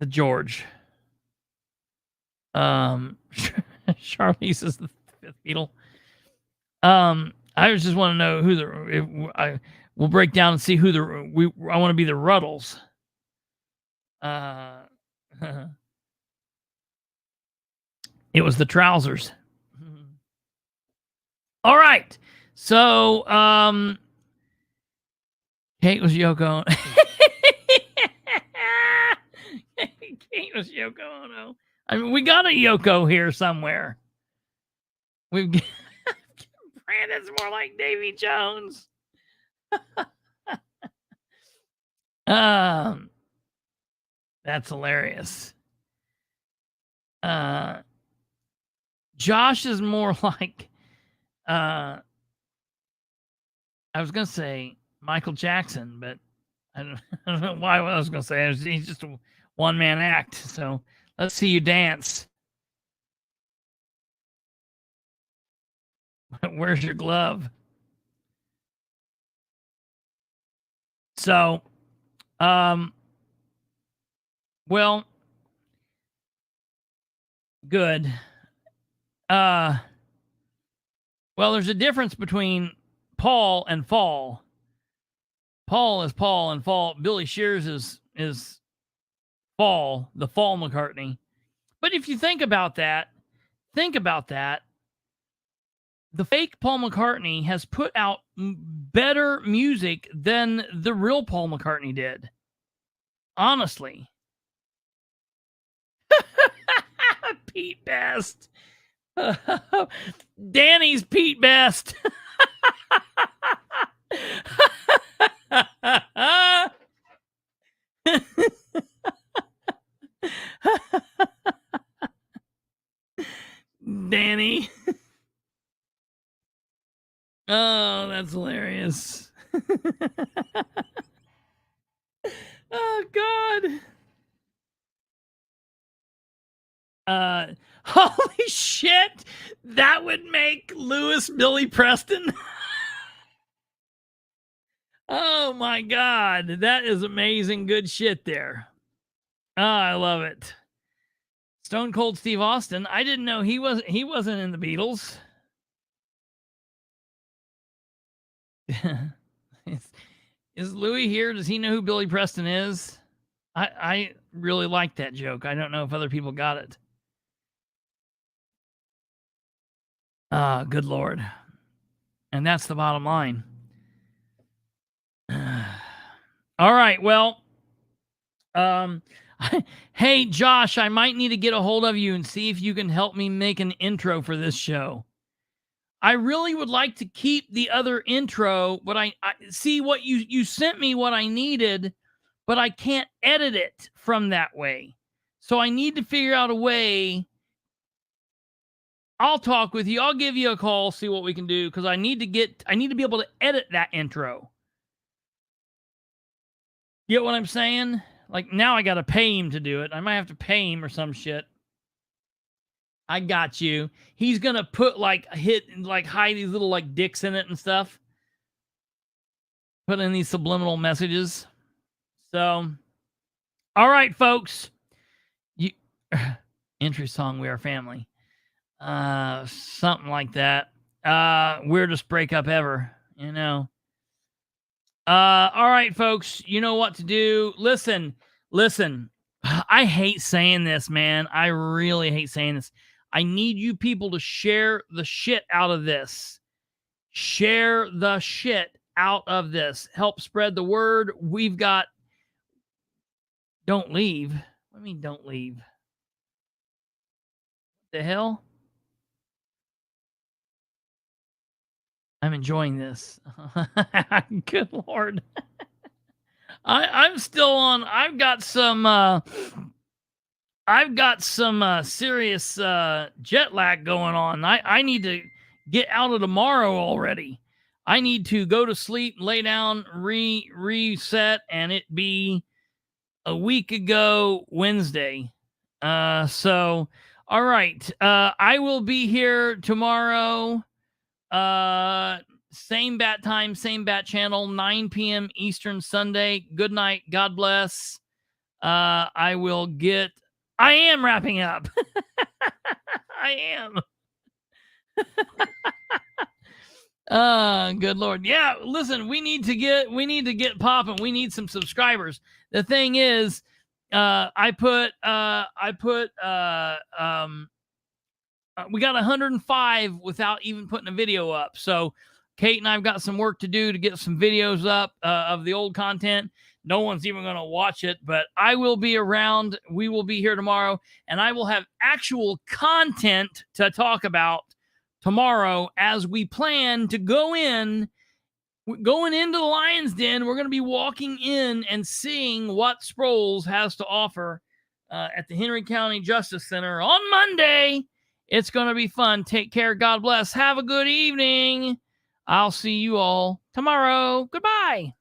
George. Charlize is the fifth Beatle. I just want to know who we'll break down and see who I want to be the Ruddles. It was the Trousers. All right. So, Kate was Yoko. Kate was Yoko Ono. I mean, we got a Yoko here somewhere. We've got Brandon's more like Davy Jones. That's hilarious. Josh is more like I was gonna say Michael Jackson, but I don't know why I was gonna say it. He's just a one-man act. So let's see you dance. Where's your glove? So, well, good. Well, there's a difference between Paul and Fall. Paul is Paul, and Billy Shears is Fall, the Fall McCartney. But if you think about that, the fake Paul McCartney has put out better music than the real Paul McCartney did. Honestly. Pete Best. Danny's Pete Best. Danny. Oh, that's hilarious. Oh, God. Holy shit. That would make Lewis Billy Preston. Oh, my God. That is amazing. Good shit there. Oh, I love it. Stone Cold Steve Austin. I didn't know he wasn't in the Beatles. Is Louis here? Does he know who Billy Preston is? I really like that joke. I don't know if other people got it. Good Lord. And that's the bottom line. All right, well, hey, Josh, I might need to get a hold of you and see if you can help me make an intro for this show. I really would like to keep the other intro, but I see what you sent me what I needed, but I can't edit it from that way. So I need to figure out a way. I'll talk with you. I'll give you a call, see what we can do, because I need to be able to edit that intro. Get what I'm saying? Like, now I got to pay him to do it. I might have to pay him or some shit. I got you. He's gonna put hide these little like dicks in it and stuff. Put in these subliminal messages. So, all right, folks. You entry song, "We Are Family." Something like that. Weirdest breakup ever, you know. All right, folks. You know what to do. Listen. I hate saying this, man. I really hate saying this. I need you people to share the shit out of this. Share the shit out of this. Help spread the word. We've got... Don't leave. What do you mean, don't leave? What the hell? I'm enjoying this. Good Lord. I'm still on. I've got some serious jet lag going on. I need to get out of tomorrow already. I need to go to sleep, lay down, reset, and it be a week ago Wednesday. So, all right. I will be here tomorrow. Same bat time, same bat channel, 9 p.m. Eastern Sunday. Good night. God bless. I am wrapping up. I am. Good Lord. Yeah, listen, we need to get popping. We need some subscribers. The thing is, we got 105 without even putting a video up. So Kate and I've got some work to do to get some videos up of the old content. No one's even going to watch it, but I will be around. We will be here tomorrow, and I will have actual content to talk about tomorrow as we plan to going into the Lion's Den. We're going to be walking in and seeing what Sproles has to offer at the Henry County Justice Center on Monday. It's going to be fun. Take care. God bless. Have a good evening. I'll see you all tomorrow. Goodbye.